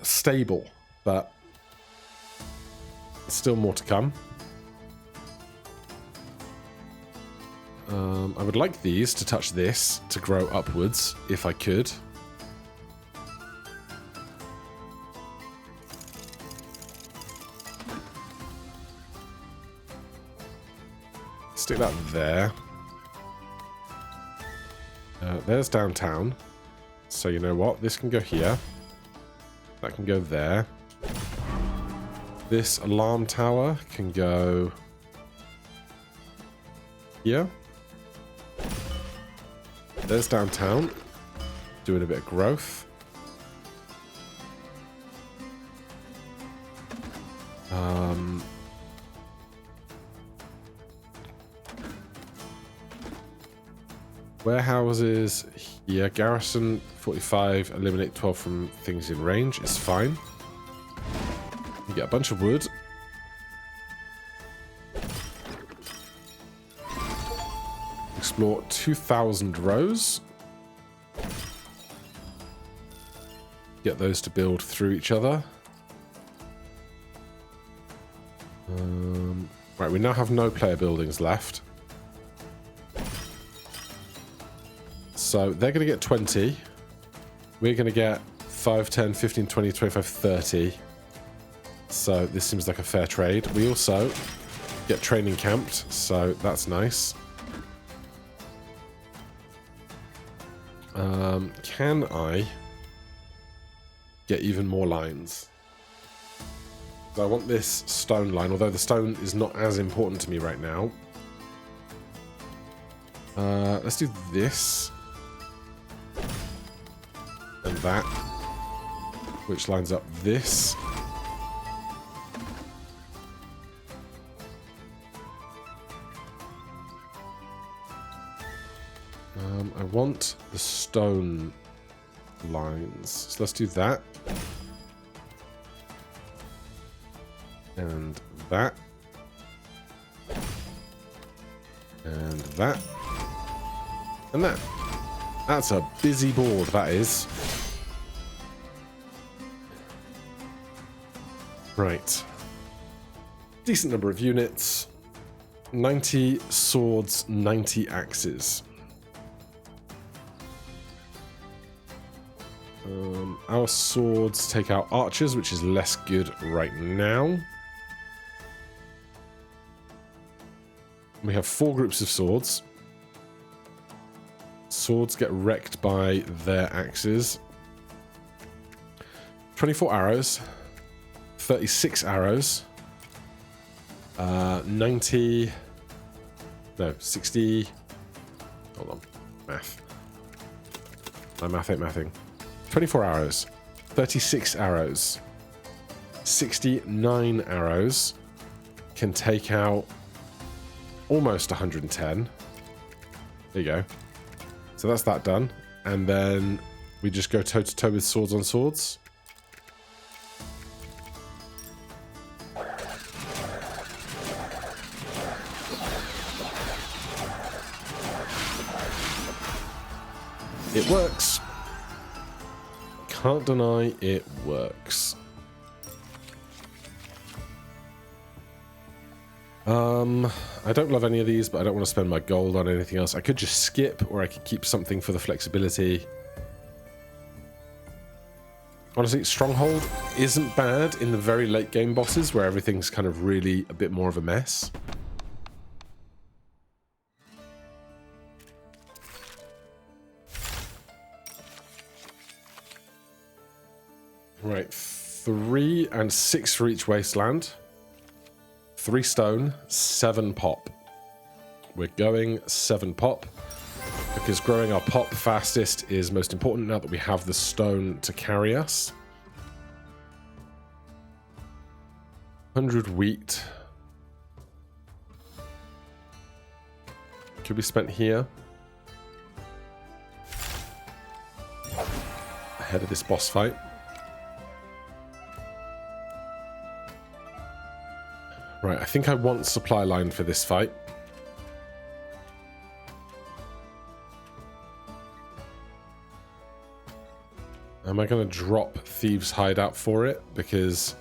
Speaker 1: stable, but still more to come. I would like these to touch this to grow upwards, if I could. Stick that there. There's downtown. So you know what? This can go here. That can go there. This alarm tower can go here. There's downtown, doing a bit of growth. Warehouses here. Garrison 45, eliminate 12 from things in range is fine. You get a bunch of wood. Explore 2,000 rows. Get those to build through each other. Right, we now have no player buildings left. So they're going to get 20. We're going to get 5, 10, 15, 20, 25, 30. So this seems like a fair trade. We also get training camped, so that's nice. Can I get even more lines? So I want this stone line, although the stone is not as important to me right now. Let's do this. And that. Which lines up this. I want the stone lines. So let's do that. And that. And that. And that. That's a busy board, that is. Right. Decent number of units. 90 swords, 90 axes. Our swords take out archers, which is less good right now. We have 4 groups of swords. swords get wrecked by their axes. 24 arrows. 36 arrows. 90... No, 60... Hold on. Math. My math ain't mathing. 24 arrows. 36 arrows. 69 arrows. Can take out almost 110. There you go. So that's that done. And then we just go toe-to-toe with swords on swords. It works. Can't deny it works. I don't love any of these, but I don't want to spend my gold on anything else. I could just skip, or I could keep something for the flexibility. Honestly, Stronghold isn't bad in the very late game bosses where everything's kind of really a bit more of a mess. Right, 3 and 6 for each wasteland. 3 stone, 7 pop. We're going 7 pop because growing our pop fastest is most important now that we have the stone to carry us. 100 wheat. Could be spent here. Ahead of this boss fight. Right, I think I want supply line for this fight. Am I going to drop Thieves' Hideout for it? Because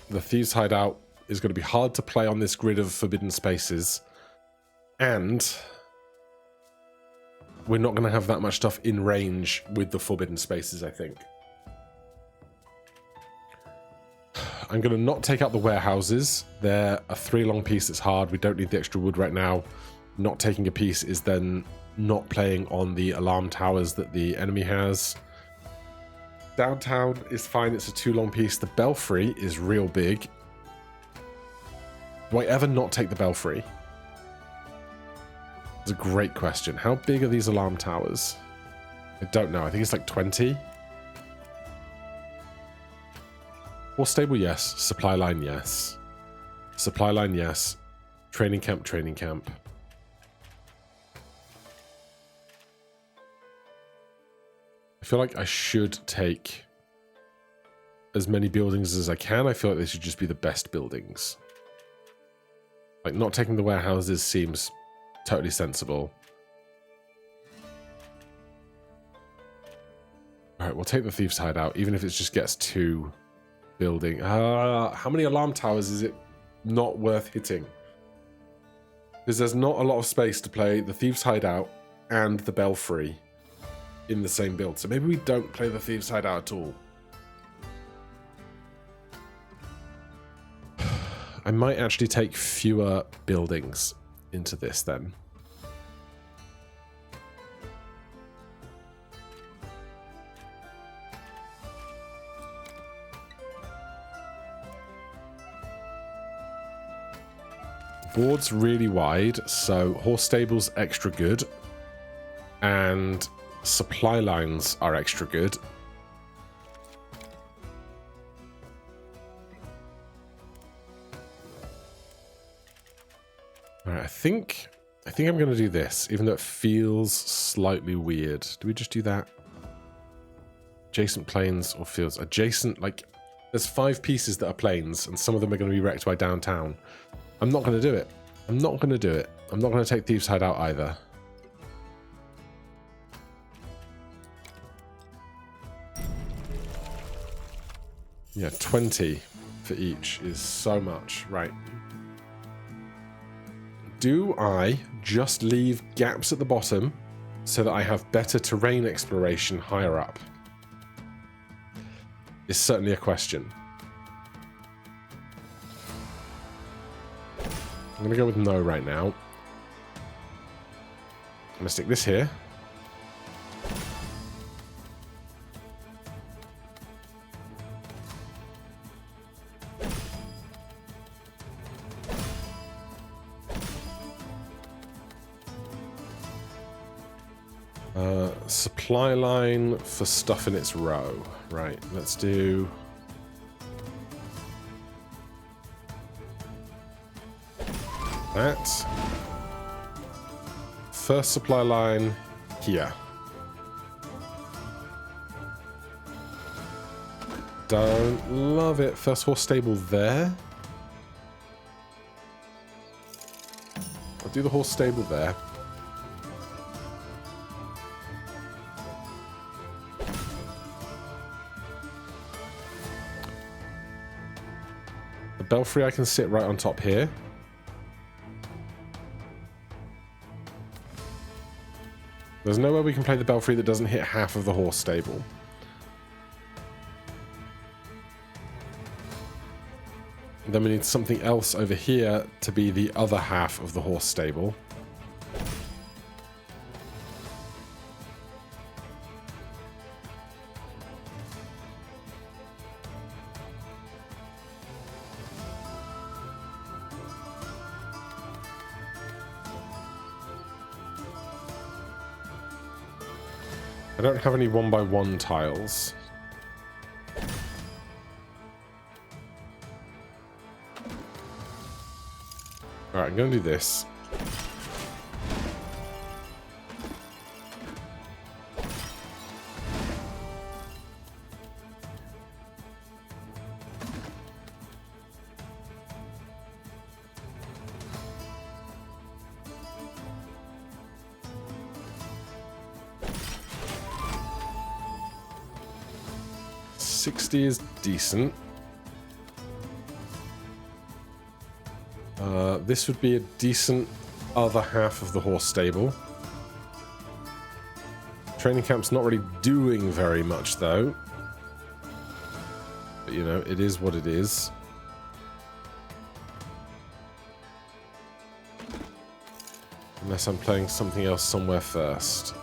Speaker 1: the Thieves' Hideout is going to be hard to play on this grid of forbidden spaces. And we're not going to have that much stuff in range with the forbidden spaces, I think. I'm going to not take out the warehouses. They're a 3-long piece that's hard. We don't need the extra wood right now. Not taking a piece is then not playing on the alarm towers that the enemy has. Downtown is fine. It's a 2-long piece. The belfry is real big. Do I ever not take the belfry? It's a great question. How big are these alarm towers? I don't know. I think it's like 20. Horse stable, yes. Supply line, yes. Supply line, yes. Training camp, training camp. I feel like I should take as many buildings as I can. I feel like they should just be the best buildings. Like, not taking the warehouses seems totally sensible. Alright, we'll take the Thieves' Hideout, even if it just gets 2... building. How many alarm towers is it not worth hitting? Because there's not a lot of space to play the Thieves' Hideout and the Belfry in the same build. So maybe we don't play the Thieves' Hideout at all. I might actually take fewer buildings into this then. Board's really wide, so horse stables extra good, and supply lines are extra good. All right, I think I'm going to do this, even though it feels slightly weird. Do we just do that? Adjacent plains or fields? Adjacent, like, there's 5 pieces that are plains, and some of them are going to be wrecked by downtown. I'm not going to do it. I'm not going to do it. I'm not going to take Thieves' Hideout either. Yeah, 20 for each is so much. Right. Do I just leave gaps at the bottom so that I have better terrain exploration higher up? Is certainly a question. I'm going to go with no right now. I'm going to stick this here. Supply line for stuff in its row. Right, let's do... that. First supply line here. Don't love it. First horse stable there. I'll do the horse stable there. The belfry I can sit right on top here. There's nowhere we can play the belfry that doesn't hit half of the horse stable. Then we need something else over here to be the other half of the horse stable. I don't have any 1x1 tiles. Alright, I'm going to do this. $60 is decent. This would be a decent other half of the horse stable. Training camp's not really doing very much though. But you know, it is what it is. Unless I'm playing something else somewhere first.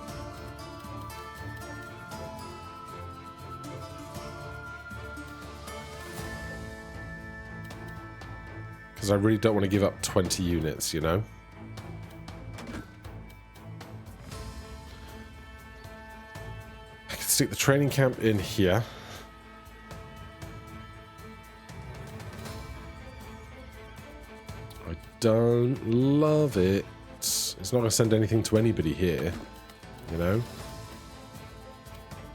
Speaker 1: Because I really don't want to give up 20 units, you know? I can stick the training camp in here. I don't love it. It's not going to send anything to anybody here, you know?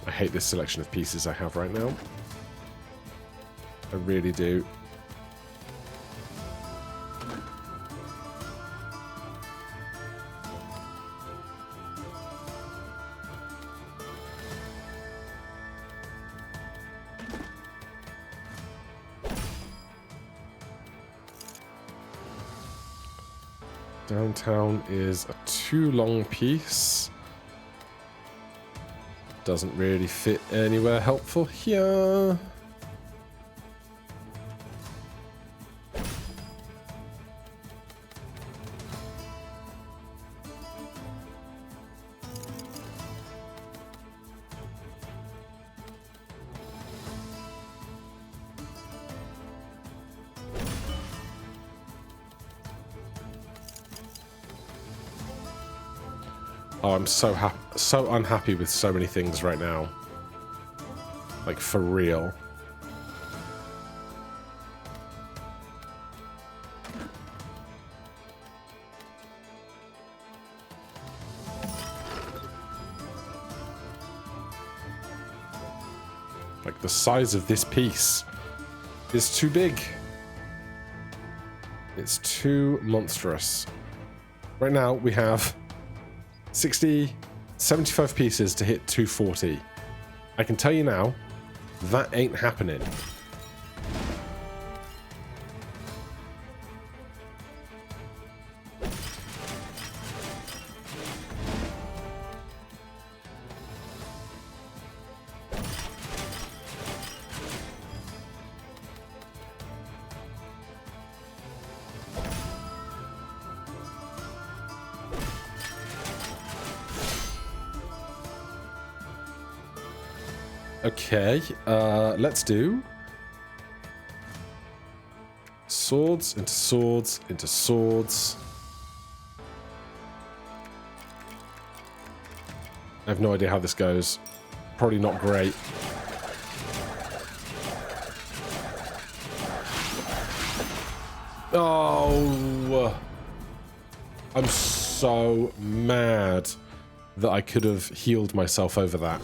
Speaker 1: I hate this selection of pieces I have right now. I really do. Downtown is a too long piece. Doesn't really fit anywhere helpful here. Oh, I'm so unhappy with so many things right now. Like, for real. Like, the size of this piece is too big. It's too monstrous. Right now, we have 75 pieces to hit 240. I can tell you now, that ain't happening. Okay, let's do swords into swords into swords. I have no idea how this goes. Probably not great. Oh, I'm so mad that I could have healed myself over that.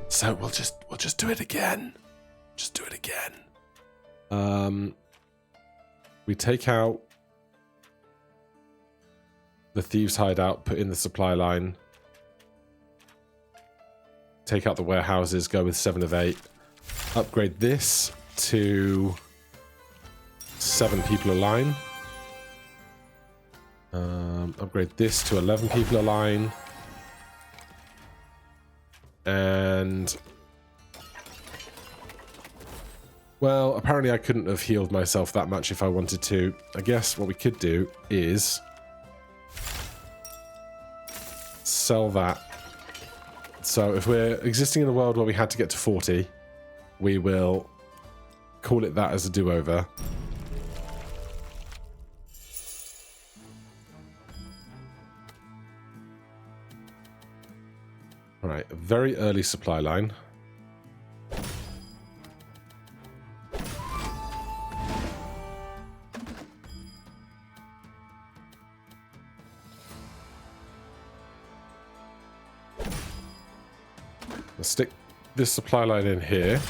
Speaker 1: So we'll just do it again. Just do it again. We take out the thieves' hideout, put in the supply line. Take out the warehouses, go with 7 of 8. Upgrade this to 7 people a line. Upgrade this to 11 people a line. And... well, apparently I couldn't have healed myself that much if I wanted to. I guess what we could do is... sell that. So if we're existing in a world where we had to get to 40, we will call it that as a do-over. Alright, a very early supply line. Let's stick this supply line in here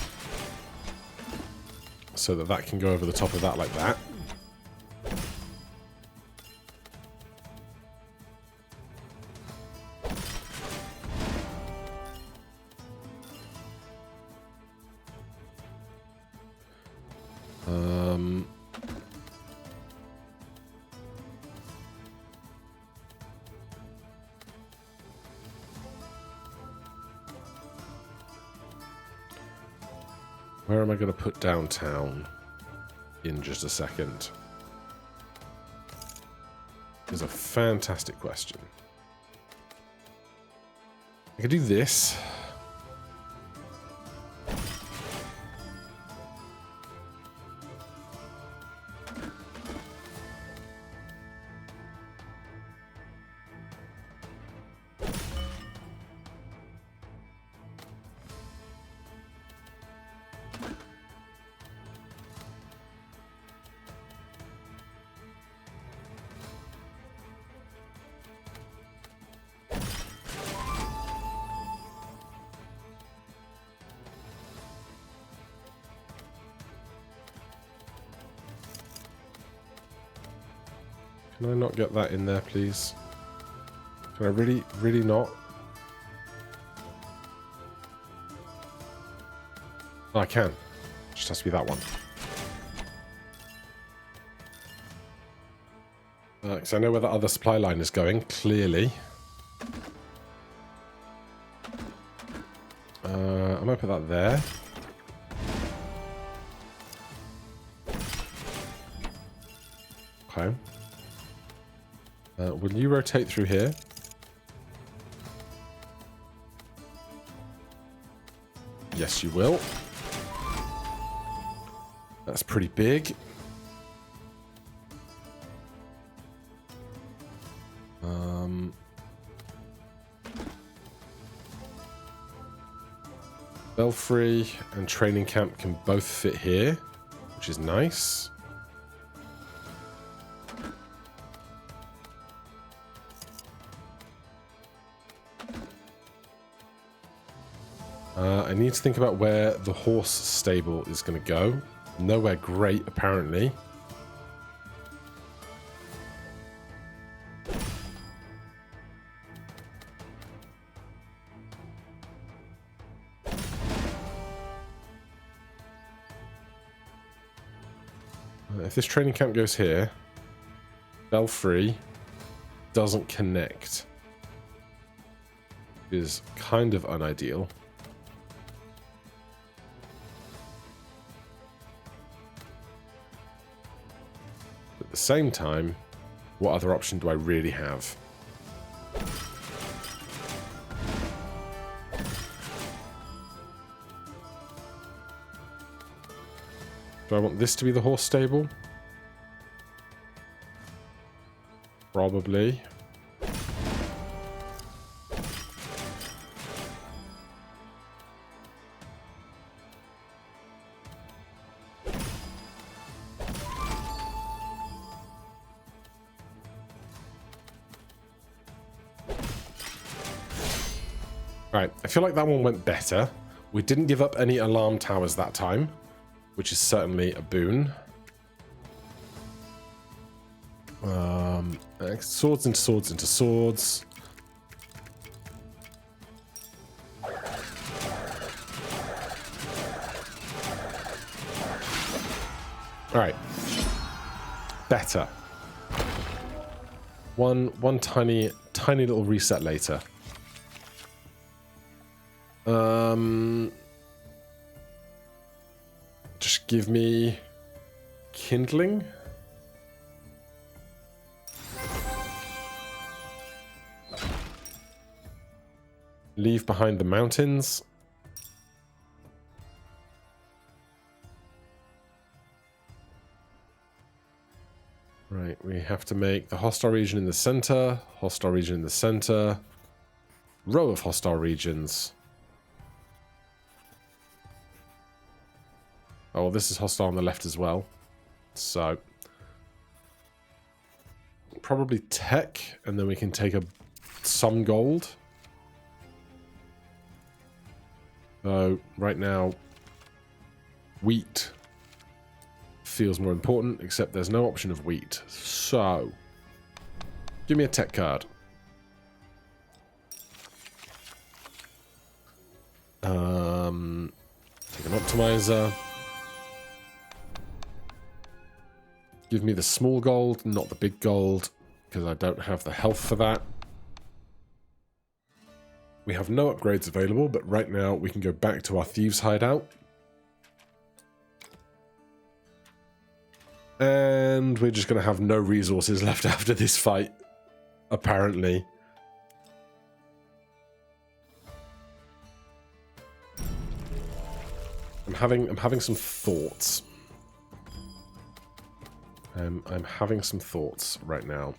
Speaker 1: so that that can go over the top of that like that. Where am I going to put downtown in just a second? Is a fantastic question. I could do this. Can I not get that in there, please? Can I really not? Oh, I can. It just has to be that one. Because I know where the other supply line is going, clearly. I'm going to put that there. Okay. Will you rotate through here? Yes, you will. That's pretty big. Belfry and training camp can both fit here, which is nice. I need to think about where the horse stable is going to go. Nowhere great, apparently. If this training camp goes here, Belfry doesn't connect. It is kind of unideal. At the same time, what other option do I really have? Do I want this to be the horse stable? Probably. Right, I feel like that one went better. We didn't give up any alarm towers that time, which is certainly a boon. Swords into swords into swords. Alright. Better. One tiny little reset later. Just give me kindling. Leave behind the mountains. Right, we have to make the hostile region in the center, hostile region in the center, row of hostile regions. Oh, well, this is hostile on the left as well. So, probably tech, and then we can take some gold. So, right now, wheat feels more important, except there's no option of wheat. So, give me a tech card. Take an optimizer. Give me the small gold, not the big gold, because I don't have the health for that. We have no upgrades available, but right now we can go back to our thieves' hideout. And we're just going to have no resources left after this fight, apparently. I'm having some thoughts. I'm having some thoughts right now.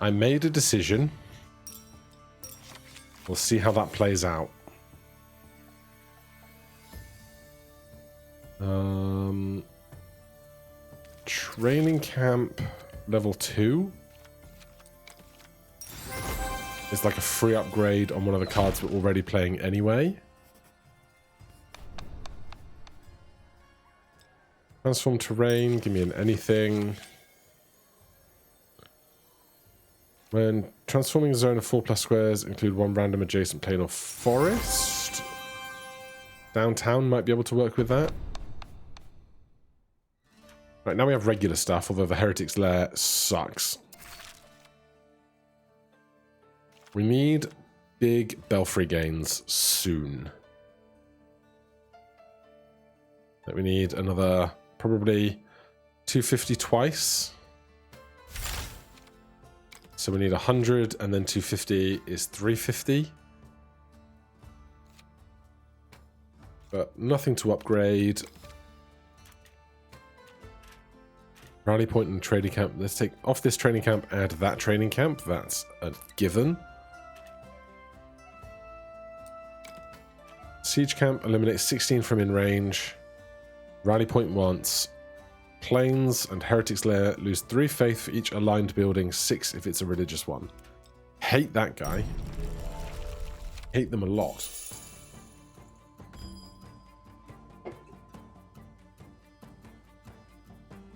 Speaker 1: I made a decision. We'll see how that plays out. Training camp level 2 is like a free upgrade on one of the cards we're already playing anyway. Transform terrain, give me an anything. When transforming a zone of 4+ squares, include one random adjacent plain or forest. Downtown might be able to work with that. Right, now we have regular stuff, although the Heretic's Lair sucks. We need big belfry gains soon. We need another, probably 250 twice. So we need 100, and then 250 is 350. But nothing to upgrade. Rally point and training camp. Let's take off this training camp, add that training camp. That's a given. Siege camp eliminates 16 from in range. Rally point once. Plains and Heretic's Lair lose 3 faith for each aligned building, 6 if it's a religious one. Hate that guy. Hate them a lot.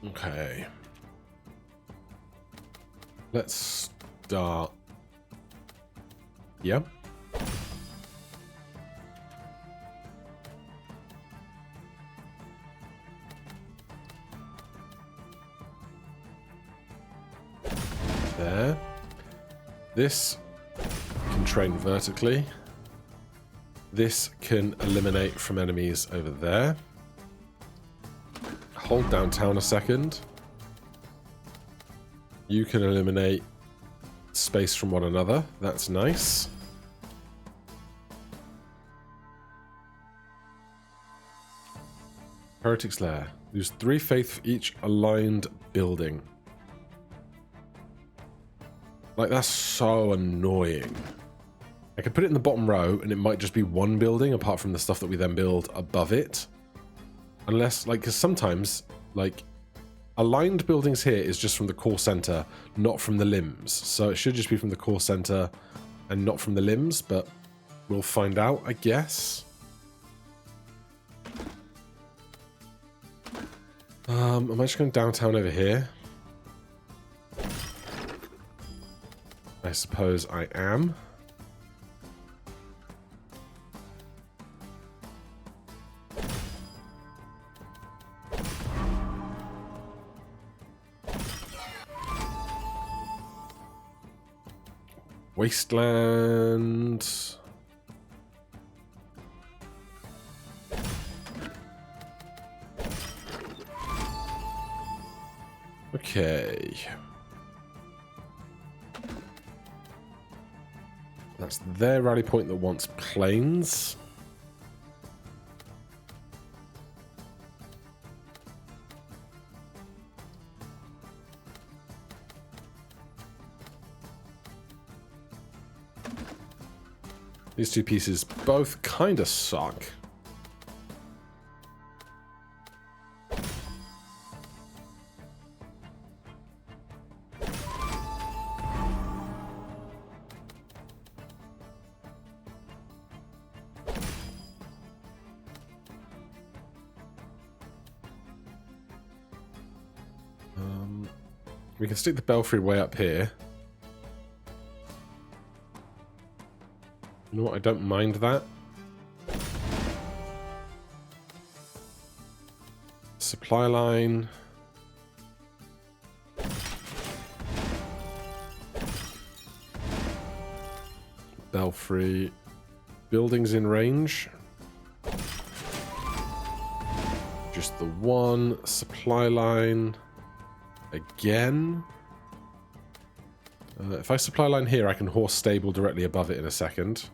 Speaker 1: Okay. Let's start. Yeah. There. This can train vertically. This can eliminate from enemies over there. Hold downtown a second. You can eliminate space from one another. That's nice. Heretic's Lair. Lose 3 faith for each aligned building. Like, that's so annoying. I could put it in the bottom row, and it might just be one building, apart from the stuff that we then build above it. Unless, like, because sometimes, like, aligned buildings here is just from the core center, not from the limbs. So it should just be from the core center and not from the limbs, but we'll find out, I guess. Am I just going downtown over here? I suppose I am. Wasteland. Okay. That's their rally point that wants planes. These two pieces both kind of suck. We can stick the belfry way up here. You know what? I don't mind that. Supply line. Belfry. Buildings in range. Just the one. Supply line. Again. If I supply line here, I can horse stable directly above it in a second.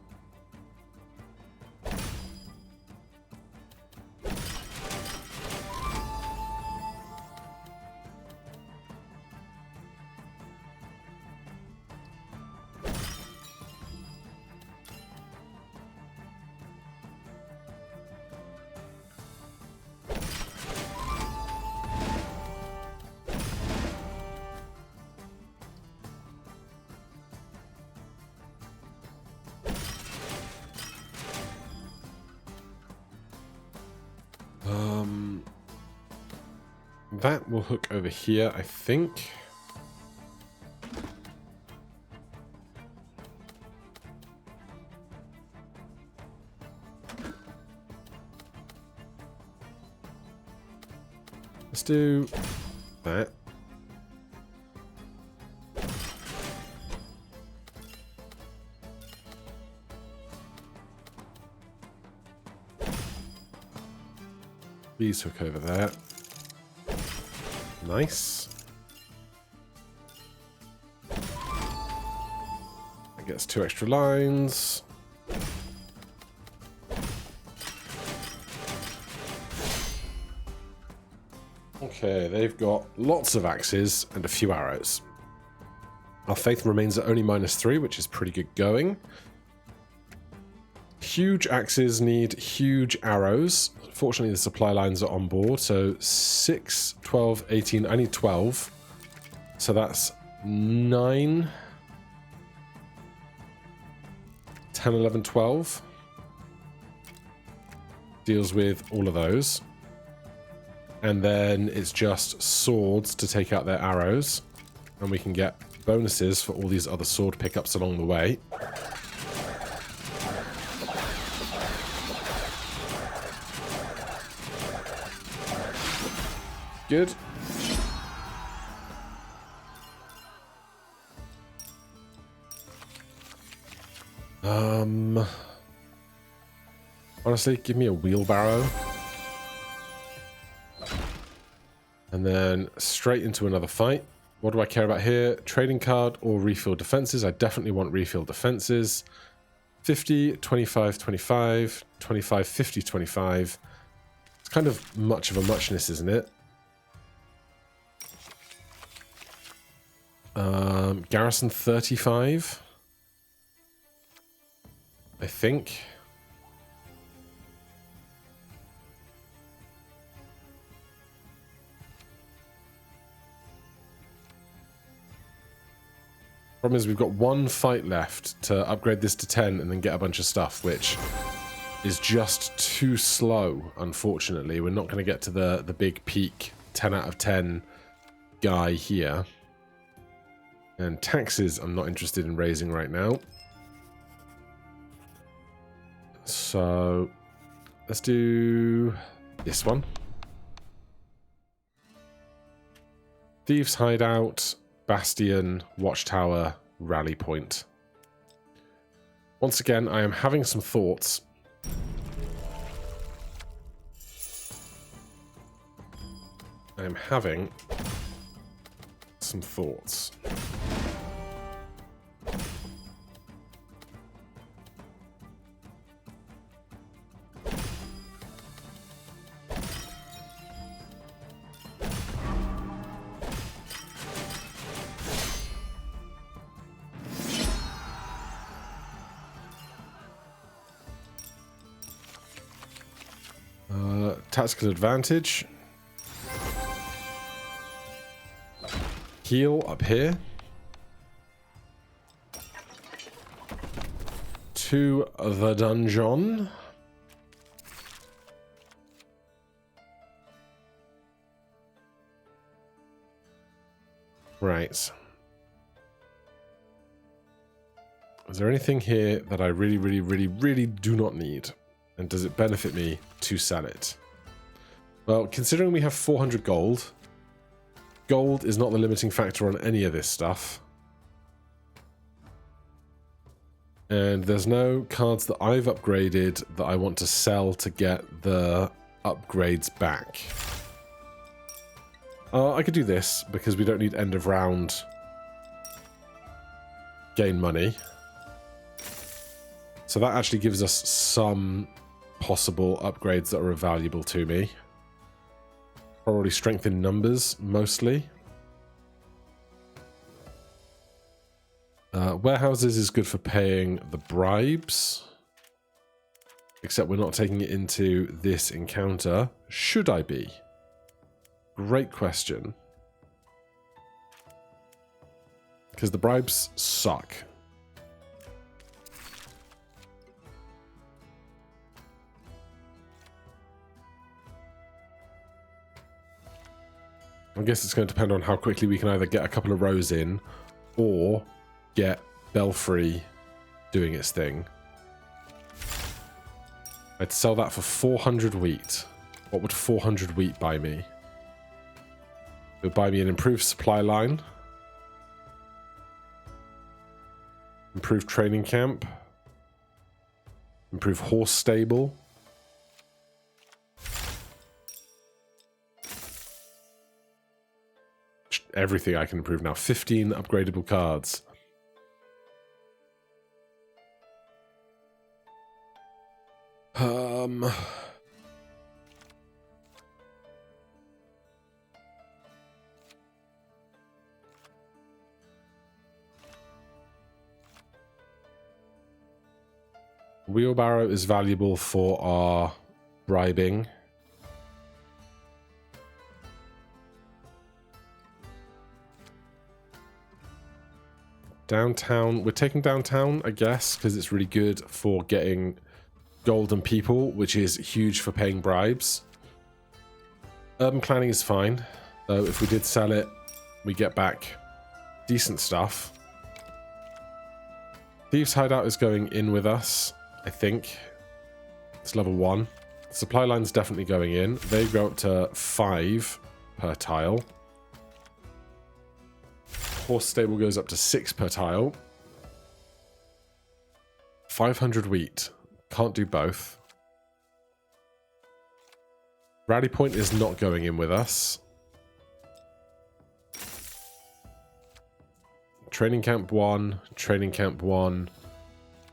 Speaker 1: That will hook over here, I think. Let's do that. These hook over there. Nice. That gets 2 extra lines. Okay, they've got lots of axes and a few arrows. Our faith remains at only -3, which is pretty good going. Huge axes need huge arrows. Fortunately, the supply lines are on board. So 6, 12, 18. I need 12. So that's 9, 10, 11, 12. Deals with all of those. And then it's just swords to take out their arrows. And we can get bonuses for all these other sword pickups along the way. Good. Honestly, give me a wheelbarrow. And then straight into another fight. What do I care about here? Trading card or refill defenses? I definitely want refill defenses. 50, 25, 25, 25, 50, 25. It's kind of much of a muchness, isn't it? Garrison 35. I think. Problem is we've got one fight left to upgrade this to 10 and then get a bunch of stuff, which is just too slow, unfortunately. We're not going to get to the big peak 10 out of 10 guy here. And taxes I'm not interested in raising right now. So let's do this one. Thieves' Hideout, Bastion, Watchtower, Rally Point. Once again, I am having some thoughts. I am having some thoughts. Tactical advantage. Heal up here. To the dungeon. Right. Is there anything here that I really do not need? And does it benefit me to sell it? Well, considering we have 400 gold, gold is not the limiting factor on any of this stuff. And there's no cards that I've upgraded that I want to sell to get the upgrades back. I could do this because we don't need end of round gain money. So that actually gives us some possible upgrades that are valuable to me. Probably strength in numbers, mostly. Warehouses is good for paying the bribes. Except we're not taking it into this encounter. Should I be? Great question. Because the bribes suck. I guess it's going to depend on how quickly we can either get a couple of rows in or get Belfry doing its thing. I'd sell that for 400 wheat. What would 400 wheat buy me? It would buy me an improved supply line, improved training camp, improved horse stable, everything I can improve now. 15 upgradable cards. Wheelbarrow is valuable for our bribing. Downtown, we're taking downtown, I guess, because it's really good for getting golden people, which is huge for paying bribes. Urban planning is fine, though if we did sell it, we get back decent stuff. Thieves' Hideout is going in with us, I think. It's level 1. Supply line's definitely going in. They go up to 5 per tile. Horse stable goes up to 6 per tile. 500 wheat. Can't do both. Rally Point is not going in with us. Training Camp 1, Training Camp 1,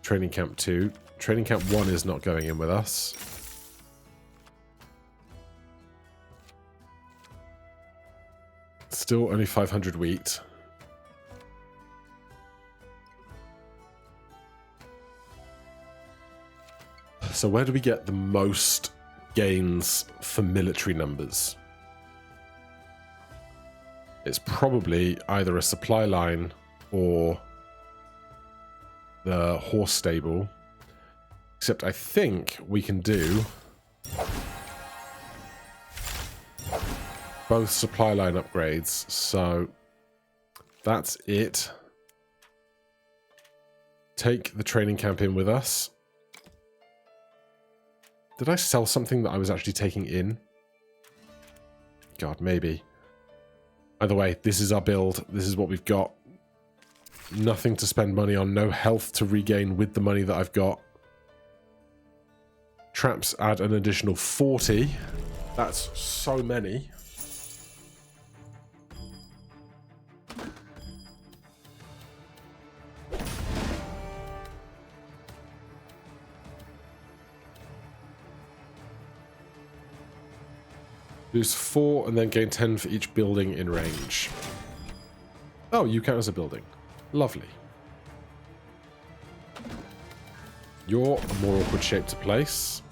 Speaker 1: Training Camp 2. Training Camp 1 is not going in with us. Still only 500 wheat. So where do we get the most gains for military numbers? It's probably either a supply line or the horse stable. Except I think we can do both supply line upgrades. So that's it. Take the training camp in with us. Did I sell something that I was actually taking in? God, maybe. Either way, this is our build. This is what we've got. Nothing to spend money on. No health to regain with the money that I've got. Traps add an additional 40. That's so many. Lose 4 and then gain 10 for each building in range. Oh, you count as a building. Lovely. You're a more awkward shape to place.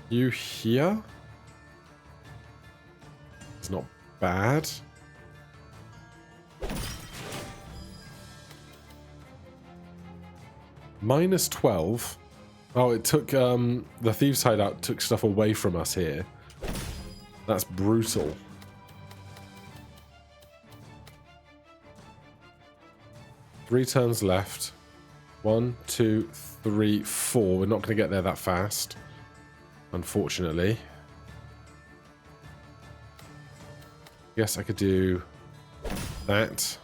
Speaker 1: You here? It's not bad. Minus 12. Oh, it took, the Thieves' Hideout took stuff away from us here. That's brutal. Three turns left. 1, 2, 3, 4. We're not going to get there that fast, unfortunately. Guess I could do that.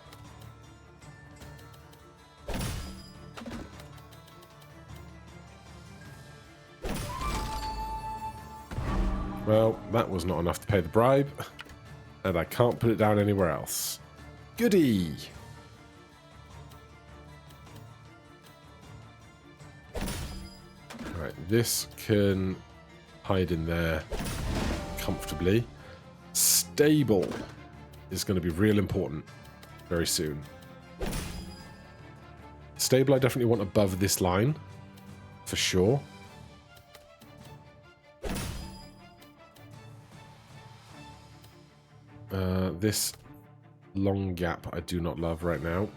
Speaker 1: Well, that was not enough to pay the bribe, and I can't put it down anywhere else. Goody! Alright, this can hide in there comfortably. Stable is going to be real important very soon. Stable I definitely want above this line, for sure. This long gap I do not love right now.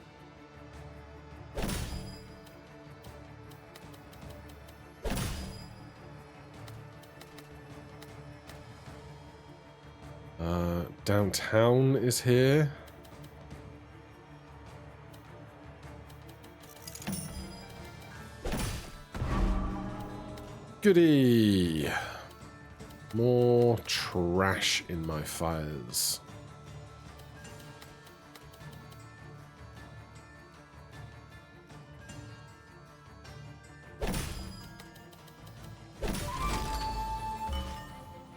Speaker 1: Downtown is here. Goody! More trash in my fires.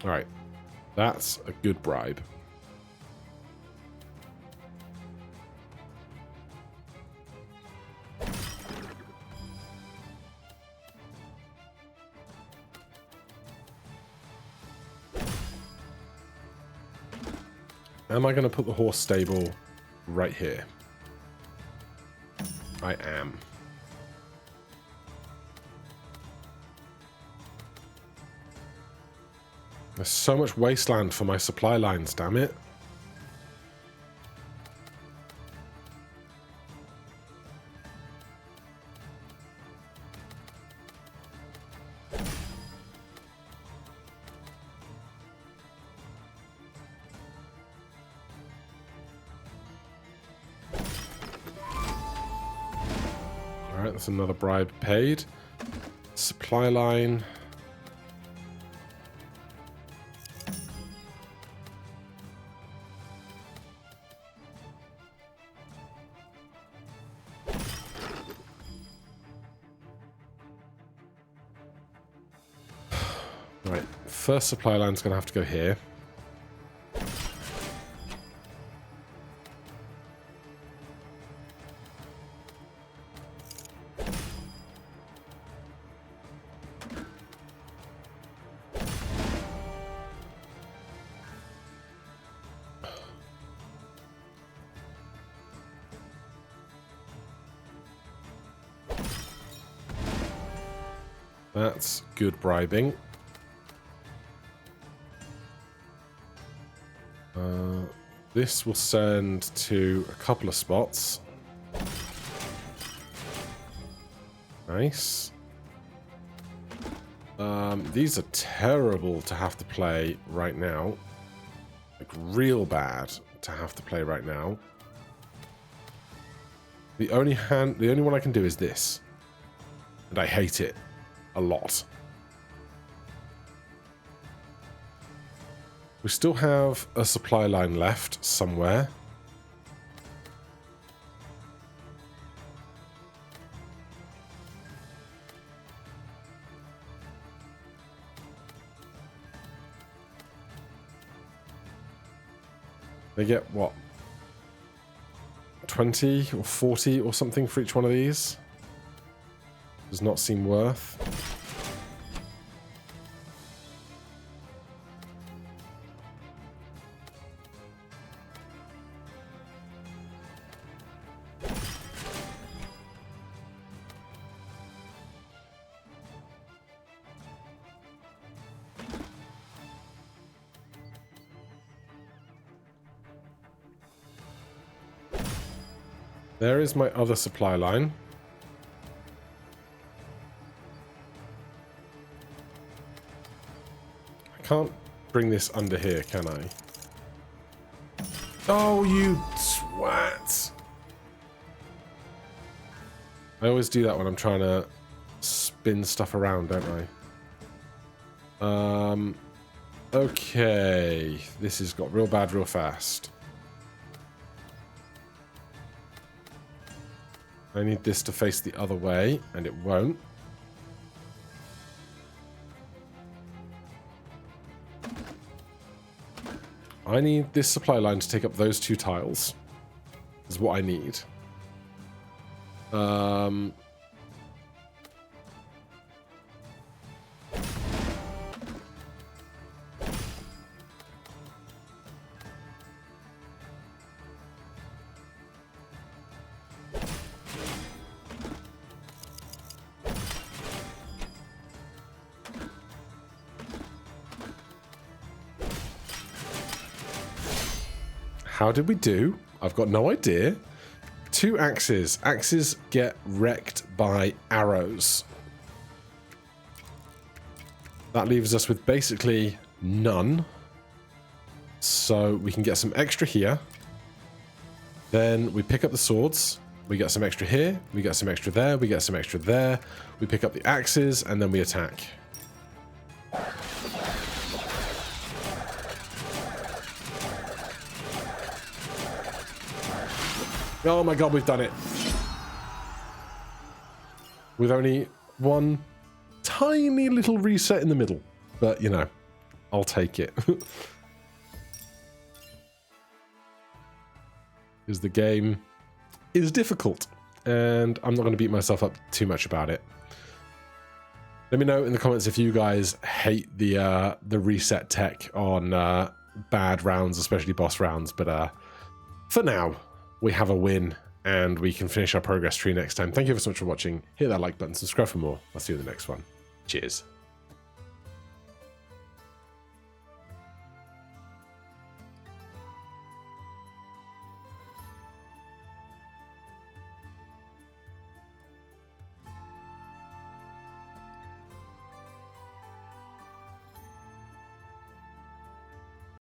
Speaker 1: Alright, that's a good bribe. Am I going to put the horse stable right here? I am. There's so much wasteland for my supply lines, damn it. Alright, that's another bribe paid. Supply line. Right, first supply line's going to have to go here. That's good bribing. This will send to a couple of spots. Nice. These are terrible to have to play right now. Like, real bad to have to play right now. The only one I can do is this. And I hate it a lot. We still have a supply line left somewhere. They get, what, 20 or 40 or something for each one of these? Does not seem worth. There is my other supply line. I can't bring this under here, can I? Oh, you twat! I always do that when I'm trying to spin stuff around, don't I? Okay. This has got real bad real fast. I need this to face the other way, and it won't. I need this supply line to take up those two tiles. Is what I need. How did we do? I've got no idea. 2 axes. Axes get wrecked by arrows. That leaves us with basically none. So we can get some extra here. Then we pick up the swords. We get some extra here. We get some extra there. We get some extra there. We pick up the axes and then we attack. Oh my god, we've done it. With only one tiny little reset in the middle. But, you know, I'll take it. Because the game is difficult. And I'm not going to beat myself up too much about it. Let me know in the comments if you guys hate the reset tech on bad rounds, especially boss rounds. But for now, we have a win, and we can finish our progress tree next time. Thank you so much for watching. Hit that like button, subscribe for more. I'll see you in the next one. Cheers.